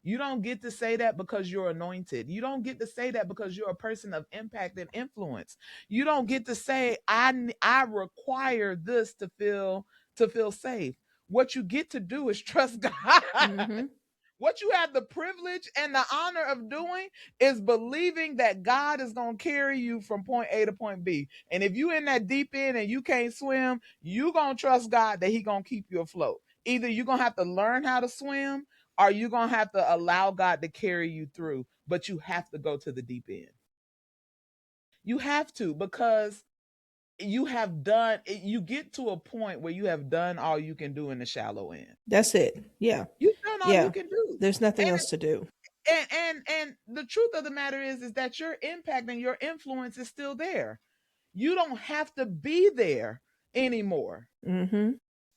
You don't get to say that because you're anointed. You don't get to say that because you're a person of impact and influence. You don't get to say I require this to feel safe. What you get to do is trust God. Mm-hmm. What you have the privilege and the honor of doing is believing that God is going to carry you from point A to point B. And if you in that deep end and you can't swim, you going to trust God that he going to keep you afloat. Either you're going to have to learn how to swim or you're going to have to allow God to carry you through, but you have to go to the deep end. You have to, because you get to a point where you have done all you can do in the shallow end. That's it. Yeah. You've done all you Yeah. can do. There's nothing And else to do. and the truth of the matter is that your impact and your influence is still there. You don't have to be there anymore. Mm-hmm.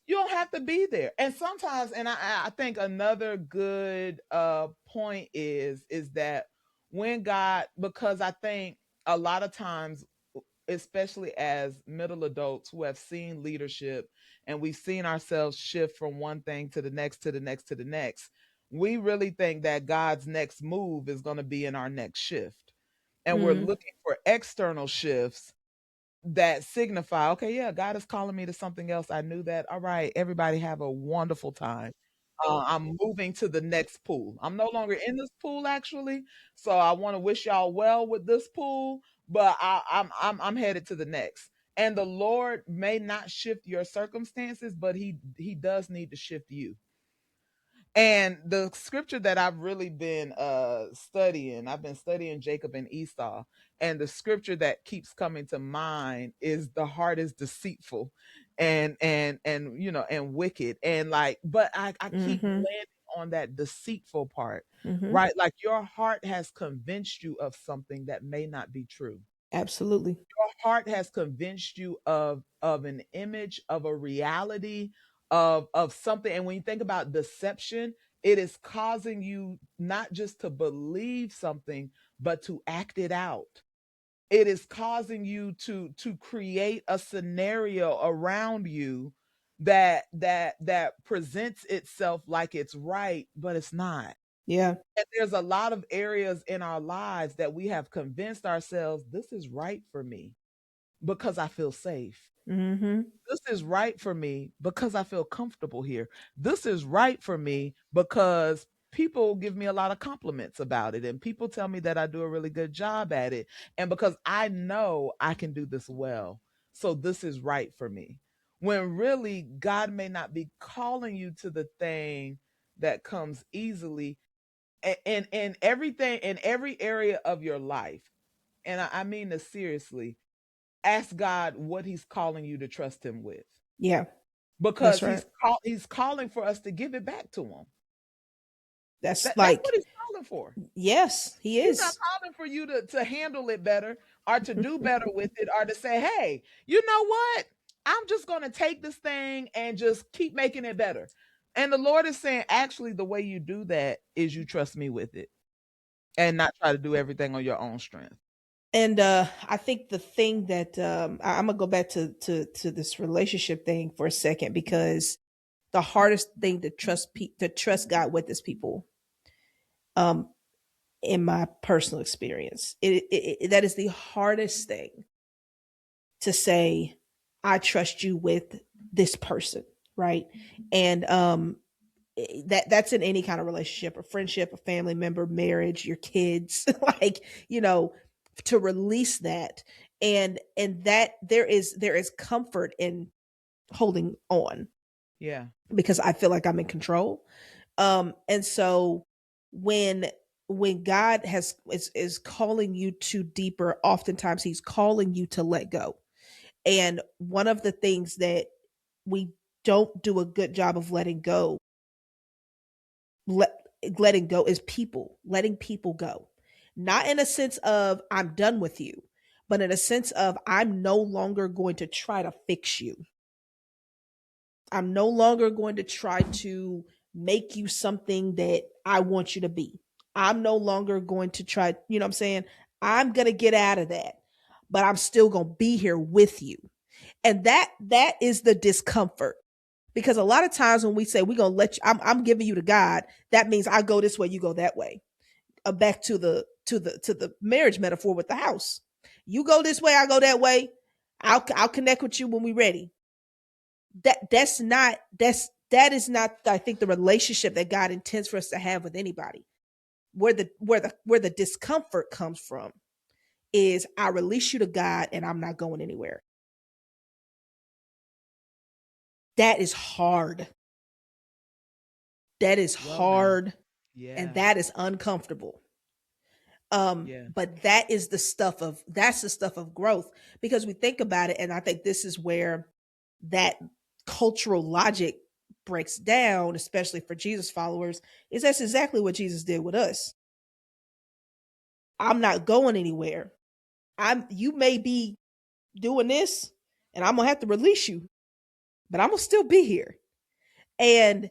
You don't have to be there. And sometimes, and I think another good point is that when God, because I think a lot of times, especially as middle adults who have seen leadership and we've seen ourselves shift from one thing to the next, to the next, to the next, we really think that God's next move is going to be in our next shift. And we're Mm. looking for external shifts that signify, okay, yeah, God is calling me to something else. I knew that. All right, everybody have a wonderful time. I'm moving to the next pool. I'm no longer in this pool actually, so I want to wish y'all well with this pool, but I'm headed to the next. And the Lord may not shift your circumstances, but He does need to shift you. And the scripture that I've really been studying, I've been studying Jacob and Esau, and the scripture that keeps coming to mind is the heart is deceitful and wicked, and like, but I keep Mm-hmm. landing on that deceitful part, Mm-hmm. right? Like your heart has convinced you of something that may not be true. Absolutely. Your heart has convinced you of an image, of a reality, of something. And when you think about deception, it is causing you not just to believe something, but to act it out. It is causing you to create a scenario around you that presents itself like it's right, but it's not. Yeah. And there's a lot of areas in our lives that we have convinced ourselves this is right for me because I feel safe. Mm-hmm. This is right for me because I feel comfortable here. This is right for me because people give me a lot of compliments about it and people tell me that I do a really good job at it. And because I know I can do this well. So this is right for me. When really God may not be calling you to the thing that comes easily and everything in every area of your life. And I mean this seriously. Ask God what he's calling you to trust him with, Yeah. That's because right. he's calling for us to give it back to him. That's That's what like, he's calling for. yes, he He's not is. calling for you to handle it better or to do better with it or to say, hey, you know what? I'm just going to take this thing and just keep making it better. And the Lord is saying, actually, the way you do that is you trust me with it and not try to do everything on your own strength. And I think the thing that I'm gonna go back to this relationship thing for a second, because the hardest thing to trust God with is people. Um, in my personal experience, that is the hardest thing to say. I trust you with this person, right? And that's in any kind of relationship, a friendship, a family member, marriage, your kids, like, you know, to release that. And that there is comfort in holding on, Yeah. because I feel like I'm in control. And so when God is calling you to deeper, oftentimes he's calling you to let go. And one of the things that we don't do a good job of let, letting go is people, letting people go. Not in a sense of I'm done with you, but in a sense of I'm no longer going to try to fix you. I'm no longer going to try to make you something that I want you to be. I'm no longer going to try, you know what I'm saying? I'm going to get out of that, but I'm still going to be here with you. And that is the discomfort. Because a lot of times when we say we're going to let you, I'm giving you to God, that means I go this way, you go that way. Back to the marriage metaphor with the house. You go this way, I go that way. I'll connect with you when we're ready. That is not, I think, the relationship that God intends for us to have with anybody. Where the discomfort comes from is I release you to God and I'm not going anywhere. That is hard. That is Well, now, hard and yeah, that is uncomfortable. yeah, But that's the stuff of growth, because we think about it, and I think this is where that cultural logic breaks down, especially for Jesus followers, is that's exactly what Jesus did with us. I'm not going anywhere. You may be doing this and I'm gonna have to release you, but I'm gonna still be here. And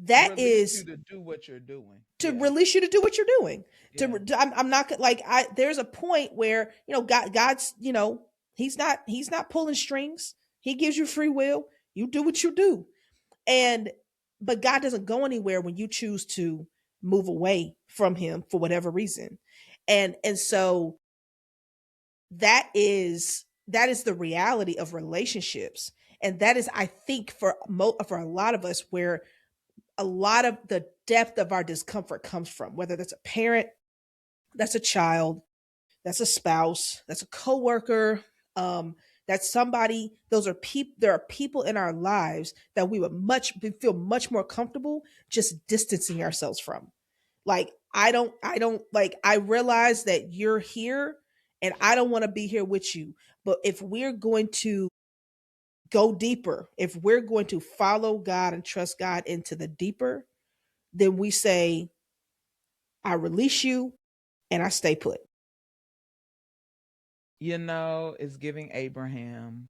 that release you is to do what you're doing. to Yeah, release you to do what you're doing. yeah. I'm not like I. There's a point where God's he's not pulling strings. He gives you free will. You do what you do, and but God doesn't go anywhere when you choose to move away from Him for whatever reason, and so that is the reality of relationships, and that is, I think, for a lot of us, where a lot of the depth of our discomfort comes from, whether that's a parent, that's a child, that's a spouse, that's a coworker, um, that's somebody. Those are people. There are people in our lives that we feel much more comfortable just distancing ourselves from. Like I don't like. I realize that you're here, and I don't want to be here with you. But if we're going to go deeper, if we're going to follow God and trust God into the deeper, then we say, I release you and I stay put. It's giving Abraham.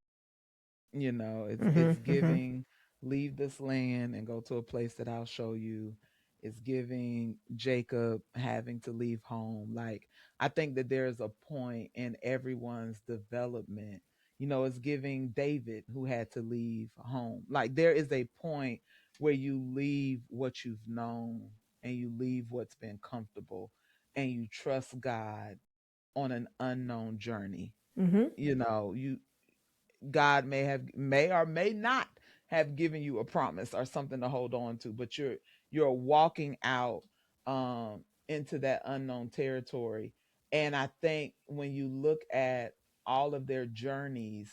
It's Mm-hmm. giving, leave this land and go to a place that I'll show you. It's giving Jacob having to leave home. Like, I think that there's a point in everyone's development. It's giving David, who had to leave home. Like, there is a point where you leave what you've known and you leave what's been comfortable and you trust God on an unknown journey. Mm-hmm. You God may or may not have given you a promise or something to hold on to, but you're walking out into that unknown territory. And I think when you look at all of their journeys,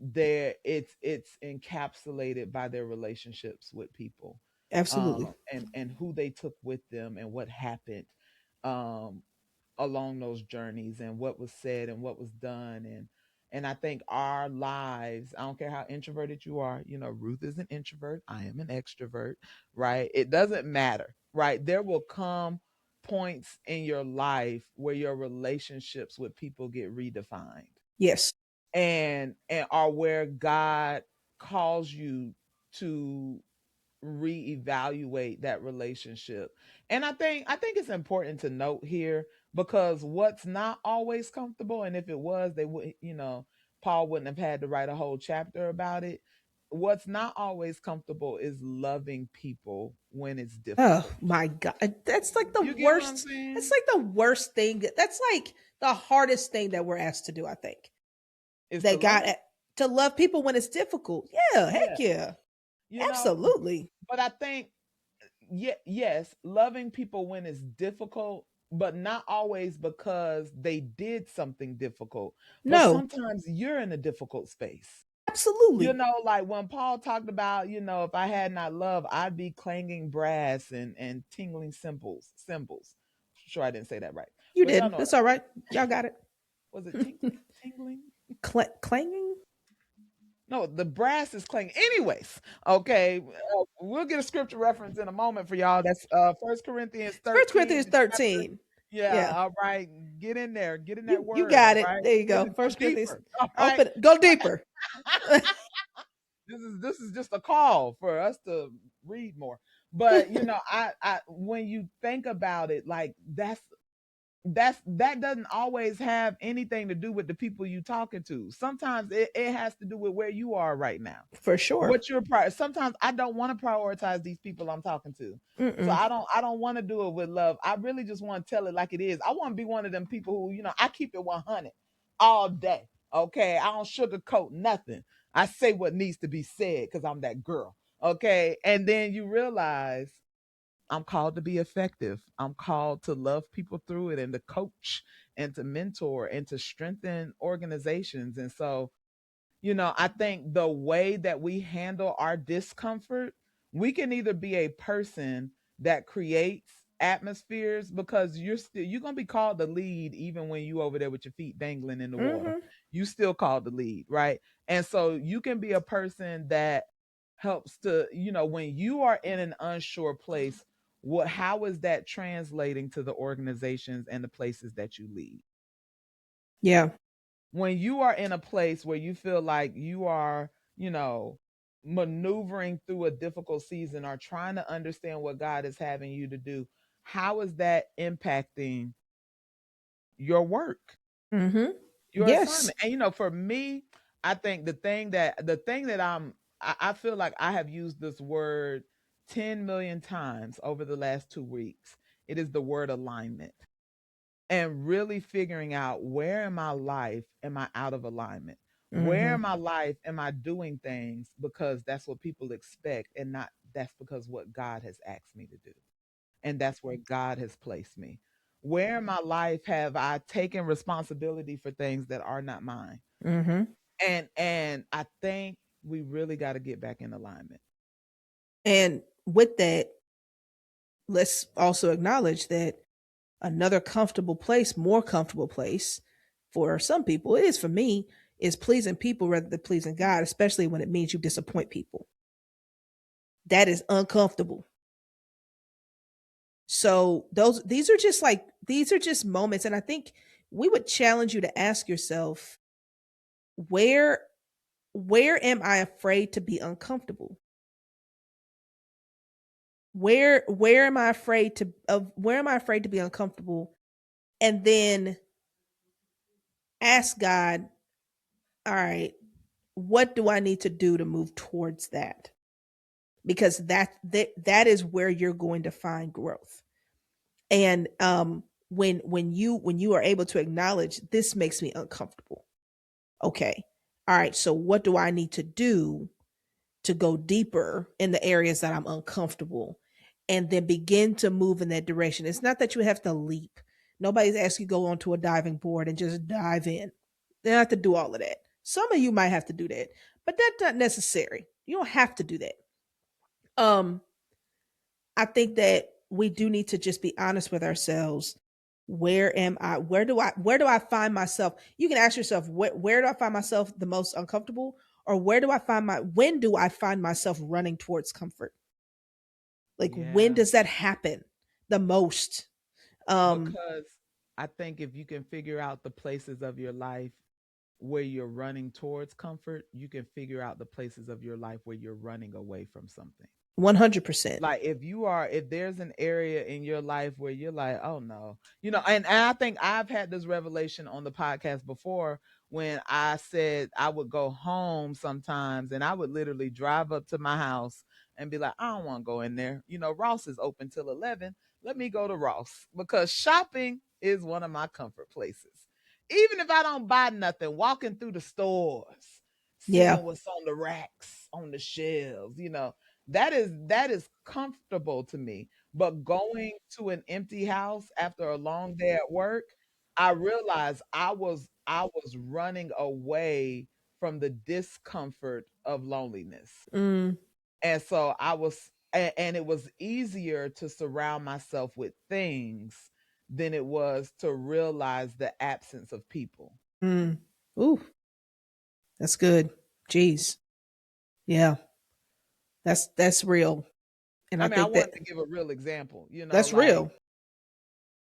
it's encapsulated by their relationships with people, Absolutely. and who they took with them and what happened. Um, Along those journeys and what was said and what was done, and I think our lives, I don't care how introverted you are, Ruth is an introvert, I am an extrovert, right? It doesn't matter, right? There will come points in your life where your relationships with people get redefined, Yes. and are where God calls you to reevaluate that relationship. And I think it's important to note here, because what's not always comfortable, and if it was, they would, Paul wouldn't have had to write a whole chapter about it. What's not always comfortable is loving people when it's Oh difficult. my God. That's like the You get what I'm worst. That's saying? like the worst thing. That's like the hardest thing that we're asked to do, I think. It's to That love God, them. to love people when it's difficult. Yeah, heck Yeah. yeah. You know, Absolutely. but I think, yes, loving people when it's difficult, but not always because they did something difficult, but No, sometimes you're in a difficult space. absolutely. Like when Paul talked about, if I had not love, I'd be clanging brass and tingling cymbals. Sure, I didn't say that right, You but y'all didn't. know what That's all right. Y'all got it. was it tinkling, tingling? Clanging? No, the brass is clanging. Anyways, okay, we'll get a scripture reference in a moment for y'all. That's First Corinthians First 13, Corinthians the chapter. 13. Yeah, Yeah. all right. Get in there. Get in that You word, got all it. right? There you go. Listen, go First Corinthians. deeper. All right. Open, go deeper. This is just a call for us to read more. But I when you think about it, like that doesn't always have anything to do with the people you talking to. Sometimes it has to do with where you are right now. For sure. What your sometimes I don't want to prioritize these people I'm talking to. So Mm-mm. I don't want to do it with love. I really just want to tell it like it is. I want to be one of them people who, I keep it 100 all day. Okay. I don't sugarcoat nothing. I say what needs to be said because I'm that girl. Okay. And then you realize I'm called to be effective. I'm called to love people through it and to coach and to mentor and to strengthen organizations. And so, I think the way that we handle our discomfort, we can either be a person that creates atmospheres because you're gonna be called to lead even when you over there with your feet dangling in the water. Mm-hmm. You still called to lead, right? And so you can be a person that helps to, when you are in an unsure place, how is that translating to the organizations and the places that you lead? Yeah. When you are in a place where you feel like you are, maneuvering through a difficult season or trying to understand what God is having you to do, how is that impacting your work, Mm-hmm. your Yes. assignment? And for me, I think the thing that I feel like I have used this word 10 million times over the last 2 weeks. It is the word alignment, and really figuring out, where in my life am I out of alignment? Where Mm-hmm. in my life am I doing things because that's what people expect and not that's because what God has asked me to do. And that's where God has placed me. Where in my life have I taken responsibility for things that are not mine? Mm-hmm. And I think we really got to get back in alignment. And with that, let's also acknowledge that another comfortable place, more comfortable place for some people, it is for me, is pleasing people rather than pleasing God, especially when it means you disappoint people. That is uncomfortable. So these are just moments, and I think we would challenge you to ask yourself, where where am I afraid to be uncomfortable? Where am I afraid to of where am I afraid to be uncomfortable? And then ask God, all right, what do I need to do to move towards that? Because that is where you're going to find growth. And when you are able to acknowledge, this makes me uncomfortable. Okay. All right, so what do I need to do to go deeper in the areas that I'm uncomfortable, and then begin to move in that direction? It's not that you have to leap. Nobody's asking you to go onto a diving board and just dive in. They don't have to do all of that. Some of you might have to do that, but that's not necessary. You don't have to do that. Um, I think that we do need to just be honest with ourselves. Where am I? Where do I find myself? You can ask yourself, where do I find myself the most uncomfortable? Or when do I find myself running towards comfort? Like, when Yeah, does that happen the most? Um, because I think if you can figure out the places of your life where you're running towards comfort, you can figure out the places of your life where you're running away from something. 100%. Like if there's an area in your life where you're like, oh no, and I think I've had this revelation on the podcast before, when I said I would go home sometimes and I would literally drive up to my house and be like, I don't want to go in there. Ross is open till 11. Let me go to Ross, because shopping is one of my comfort places. Even if I don't buy nothing, walking through the stores, Yeah. seeing what's on the racks, on the shelves, that is comfortable to me. But going to an empty house after a long day at work, I realized I was running away from the discomfort of loneliness. Mm, And so and it was easier to surround myself with things than it was to realize the absence of people. mm. Ooh, that's good. Jeez. Yeah, that's real. And I I mean, I think that wanted to give a real example, that's like, real.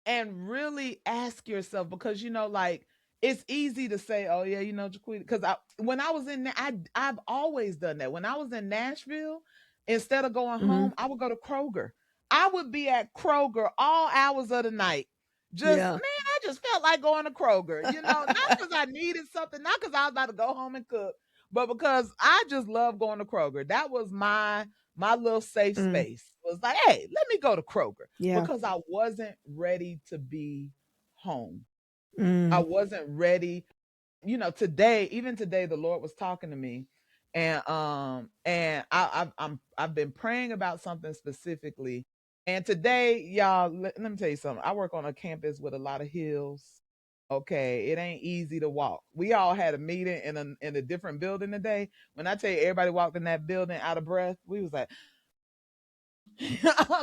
and really ask yourself, because like, it's easy to say, "Oh yeah, you know, Jaquita," because when I was in, I've always done that. When I was in Nashville, instead of going Mhm. home, I would go to Kroger. I would be at Kroger all hours of the night. Just Yeah. man, I just felt like going to Kroger. Not because I needed something, not because I was about to go home and cook, but because I just love going to Kroger. That was my little safe Mm. space. It was like, hey, let me go to Kroger Yeah. because I wasn't ready to be home. I Mm. wasn't ready. Today, even today, the Lord was talking to me, and I've been praying about something specifically. And today, y'all, let me tell you something. I work on a campus with a lot of hills. Okay, it ain't easy to walk. We all had a meeting in a different building today. When I tell you everybody walked in that building out of breath, we was like,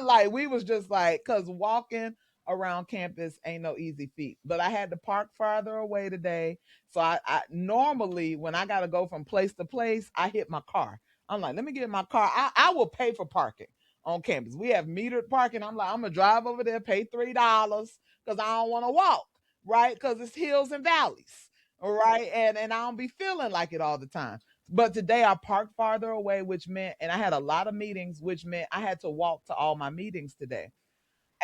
like we was just like, cause walking around campus ain't no easy feat. But I had to park farther away today. So I normally when I gotta go from place to place, I hit my car. I'm like, let me get in my car. I will pay for parking on campus. We have metered parking. I'm like, I'm gonna drive over there, pay $3 because I don't want to walk, right? Because it's hills and valleys. All right. And I don't be feeling like it all the time. But today I parked farther away, which meant, and I had a lot of meetings, which meant I had to walk to all my meetings today.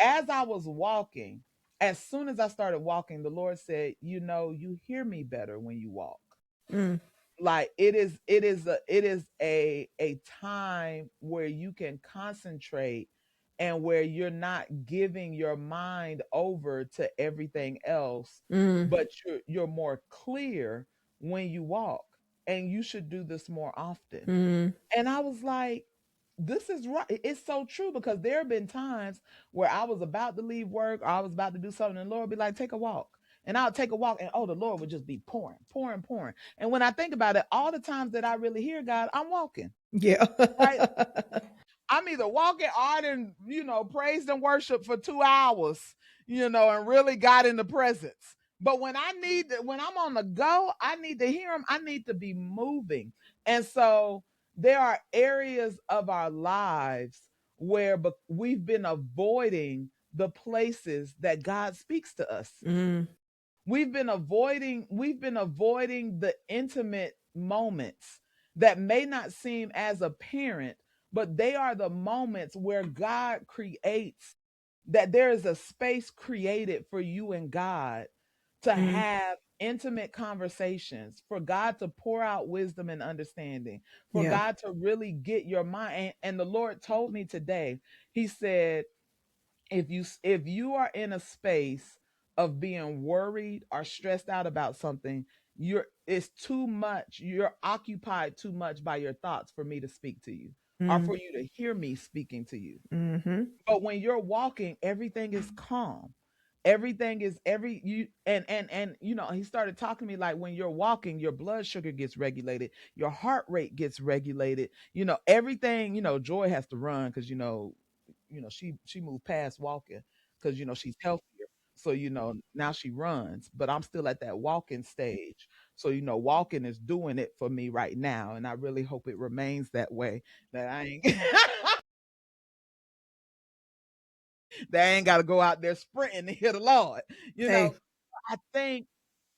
As I was walking, as soon as I started walking, the Lord said, you hear me better when you walk. Mm. Like it is a time where you can concentrate and where you're not giving your mind over to everything else, Mm. but you're more clear when you walk, and you should do this more often. Mm. And I was like, this is right. It's so true because there have been times where I was about to leave work or I was about to do something, and the Lord would be like, take a walk. And I'll take a walk, and the Lord would just be pouring, pouring, pouring. And when I think about it, all the times that I really hear God, I'm walking, Yeah. right? I'm either walking or I didn't, praised and worship for 2 hours, and really got in the presence. But when I'm on the go, I need to hear him. I need to be moving. And so there are areas of our lives where we've been avoiding the places that God speaks to us. Mm. We've been avoiding the intimate moments that may not seem as apparent, but they are the moments where God creates, that there is a space created for you and God to Mm. have intimate conversations, for God to pour out wisdom and understanding, for Yeah. God to really get your mind. And the Lord told me today, he said, if you are in a space of being worried or stressed out about something, it's too much. You're occupied too much by your thoughts for me to speak to you, or Mm. for you to hear me speaking to you. Mhm. But when you're walking, everything is calm. Everything is every you and he started talking to me like, when you're walking, your blood sugar gets regulated, your heart rate gets regulated, everything. Joy has to run because she moved past walking because she's healthier. So now she runs, but I'm still at that walking stage. So walking is doing it for me right now, and I really hope it remains that way. That I ain't that I ain't got to go out there sprinting to hear the Lord. You Hey. know, I think,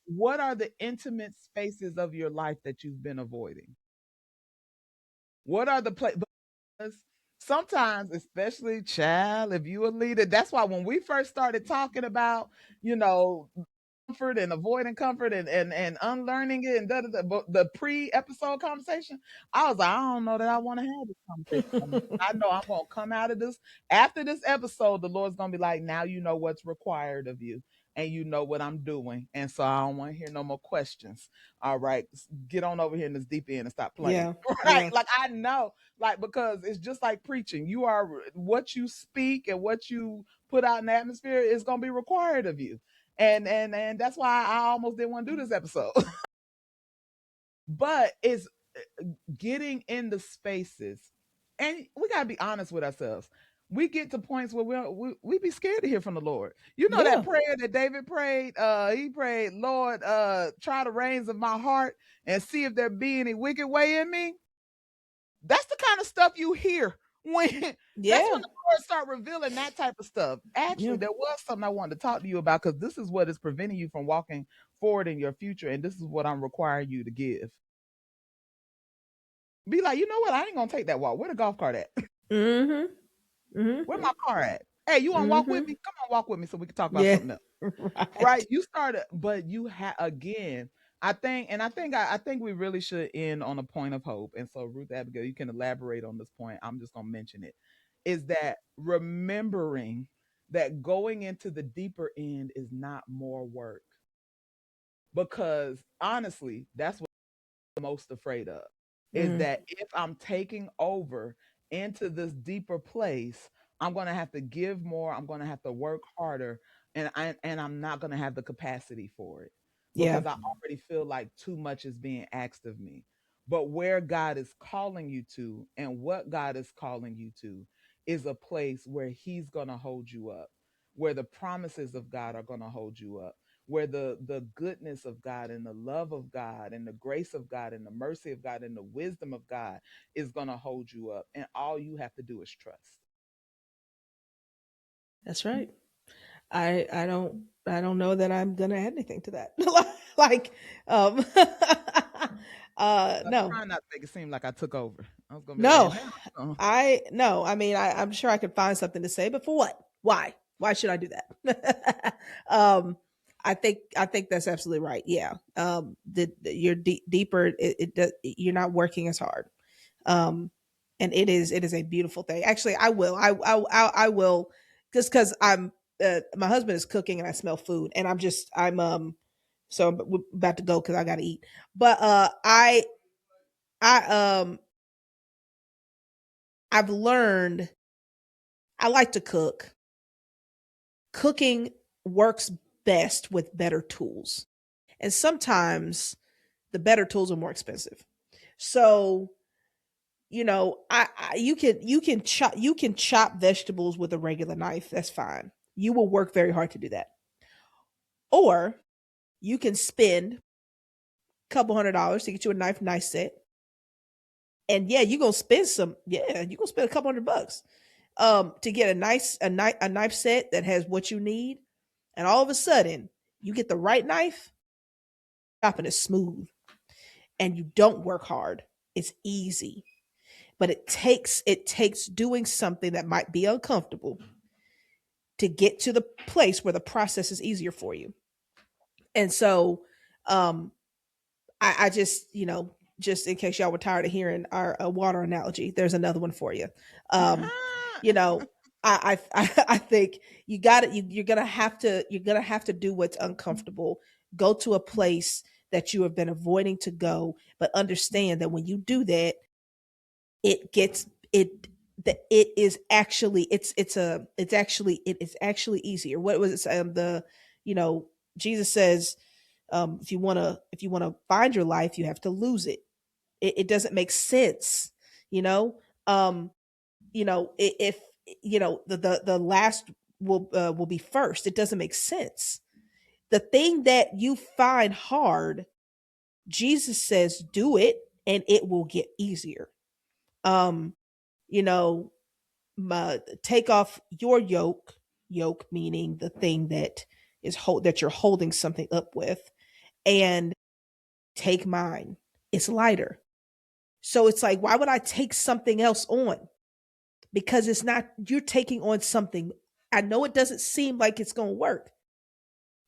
what are the intimate spaces of your life that you've been avoiding? What are the places? Sometimes, especially child, if you a leader, that's why when we first started talking about, you know, comfort and avoiding comfort and unlearning it and the pre-episode conversation, I was like, I don't know that I want to have this conversation no more. I know I'm gonna come out of this after this episode. The Lord's gonna be like, now you know what's required of you, and you know what I'm doing, and so I don't want to hear no more questions. All right, get on over here in this deep end and stop playing. Yeah. Right? Yeah. Like I know, like because it's just like preaching. You are what you speak and what you put out in the atmosphere is gonna be required of you, and that's why I almost didn't want to do this episode. But it's getting in the spaces, and we gotta be honest with ourselves. We get to points where we be scared to hear from the Lord. You know that Yeah. prayer that David prayed. He prayed, Lord, try the reins of my heart and see if there be any wicked way in me. That's the kind of stuff you hear when that's when Yeah. the Lord start revealing that type of stuff. Actually, Yeah. there was something I wanted to talk to you about because this is what is preventing you from walking forward in your future, and this is what I'm requiring you to give. Be like, you know what? I ain't gonna take that walk. Where the golf cart at? Mm-hmm. Where Mm-hmm. my car at? Hey, you wanna walk with Mm-hmm. me? Come on, walk with me so we can talk about Yeah. something else. Right? Right. You started, but you had again. I think we really should end on a point of hope. And so, Ruth Abigail, you can elaborate on this point. I'm just gonna mention it. Is that remembering that going into the deeper end is not more work? Because honestly, that's what I'm most afraid of. Is Mm. that if I'm taking over into this deeper place, I'm going to have to give more, I'm going to have to work harder, and I'm not going to have the capacity for it Yeah. because I already feel like too much is being asked of me. But where God is calling you to and what God is calling you to is a place where he's going to hold you up, where the promises of God are going to hold you up, where the goodness of God and the love of God and the grace of God and the mercy of God and the wisdom of God is going to hold you up, and all you have to do is trust. That's right. I don't know that I'm gonna add anything to that. Like, um I'm no. trying not to make it seem like I took over. I was going to be like, No. and now I no. I mean, I'm sure I could find something to say, but for what? Why? Why should I do that? I think that's absolutely right. Yeah. You're deeper. You're not working as hard. Um, and it is a beautiful thing. Actually, I will, just because my husband is cooking and I smell food, and so we're about to go because I got to eat. But I I've learned I like to cook. Cooking works best with better tools. And sometimes the better tools are more expensive. So, you can chop vegetables with a regular knife. That's fine. You will work very hard to do that. Or you can spend a couple $100 to get you a knife set. And yeah, you're gonna spend a couple $100 to get a knife set that has what you need. And all of a sudden, you get the right knife, chopping is smooth, and you don't work hard. It's easy. But it takes doing something that might be uncomfortable to get to the place where the process is easier for you. And so, um I just, just in case y'all were tired of hearing our water analogy, there's another one for you. um you know I think you're gonna have to do what's uncomfortable. Go to a place that you have been avoiding to go, but understand that when you do that, it gets it that it is actually easier. What was it? You know Jesus says, if you want to find your life, you have to lose it. It doesn't make sense. you know um if the last will be first. It doesn't make sense. The thing that you find hard, Jesus says do it, and it will get easier. um you know Take off your yoke meaning the thing that you're holding something up with, and take mine. It's lighter. So it's like, why would I take something else on? Because it's not, you're taking on something. I know it doesn't seem like it's going to work,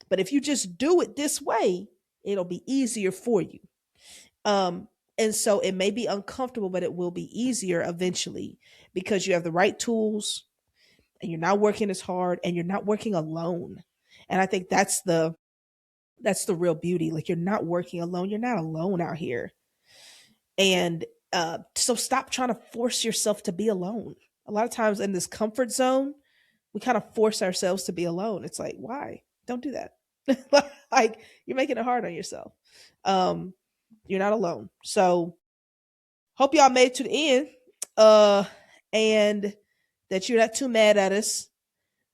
but if you just do it this way, it'll be easier for you. Um, and so it may be uncomfortable, but it will be easier eventually because you have the right tools, and you're not working as hard, and you're not working alone. And I think that's the real beauty. Like, you're not working alone. You're not alone out here. And so stop trying to force yourself to be alone. A lot of times in this comfort zone, we kind of force ourselves to be alone. It's like, why? Don't do that. Like, you're making it hard on yourself. Um, you're not alone. So hope y'all made it to the end. Uh, and that you're not too mad at us.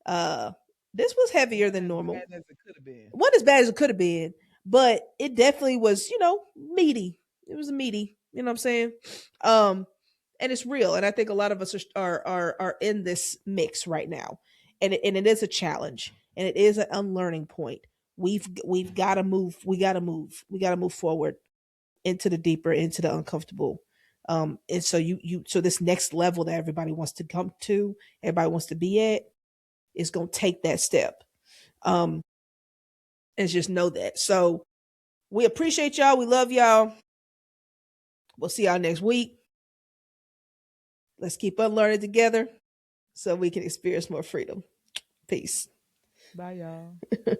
Uh, this was it heavier wasn't than as normal. bad as it could have been. It wasn't as bad as it could have been, but it definitely was, meaty. It was meaty. You know what I'm saying? Um, and it's real. And I think a lot of us are in this mix right now, and it is a challenge, and it is an unlearning point. We've got to move. We got to move forward into the deeper, into the uncomfortable. And so so this next level that everybody wants to come to, everybody wants to be at, is going to take that step. Um, and just know that. So we appreciate y'all. We love y'all. We'll see y'all next week. Let's keep unlearning together so we can experience more freedom. Peace. Bye, y'all.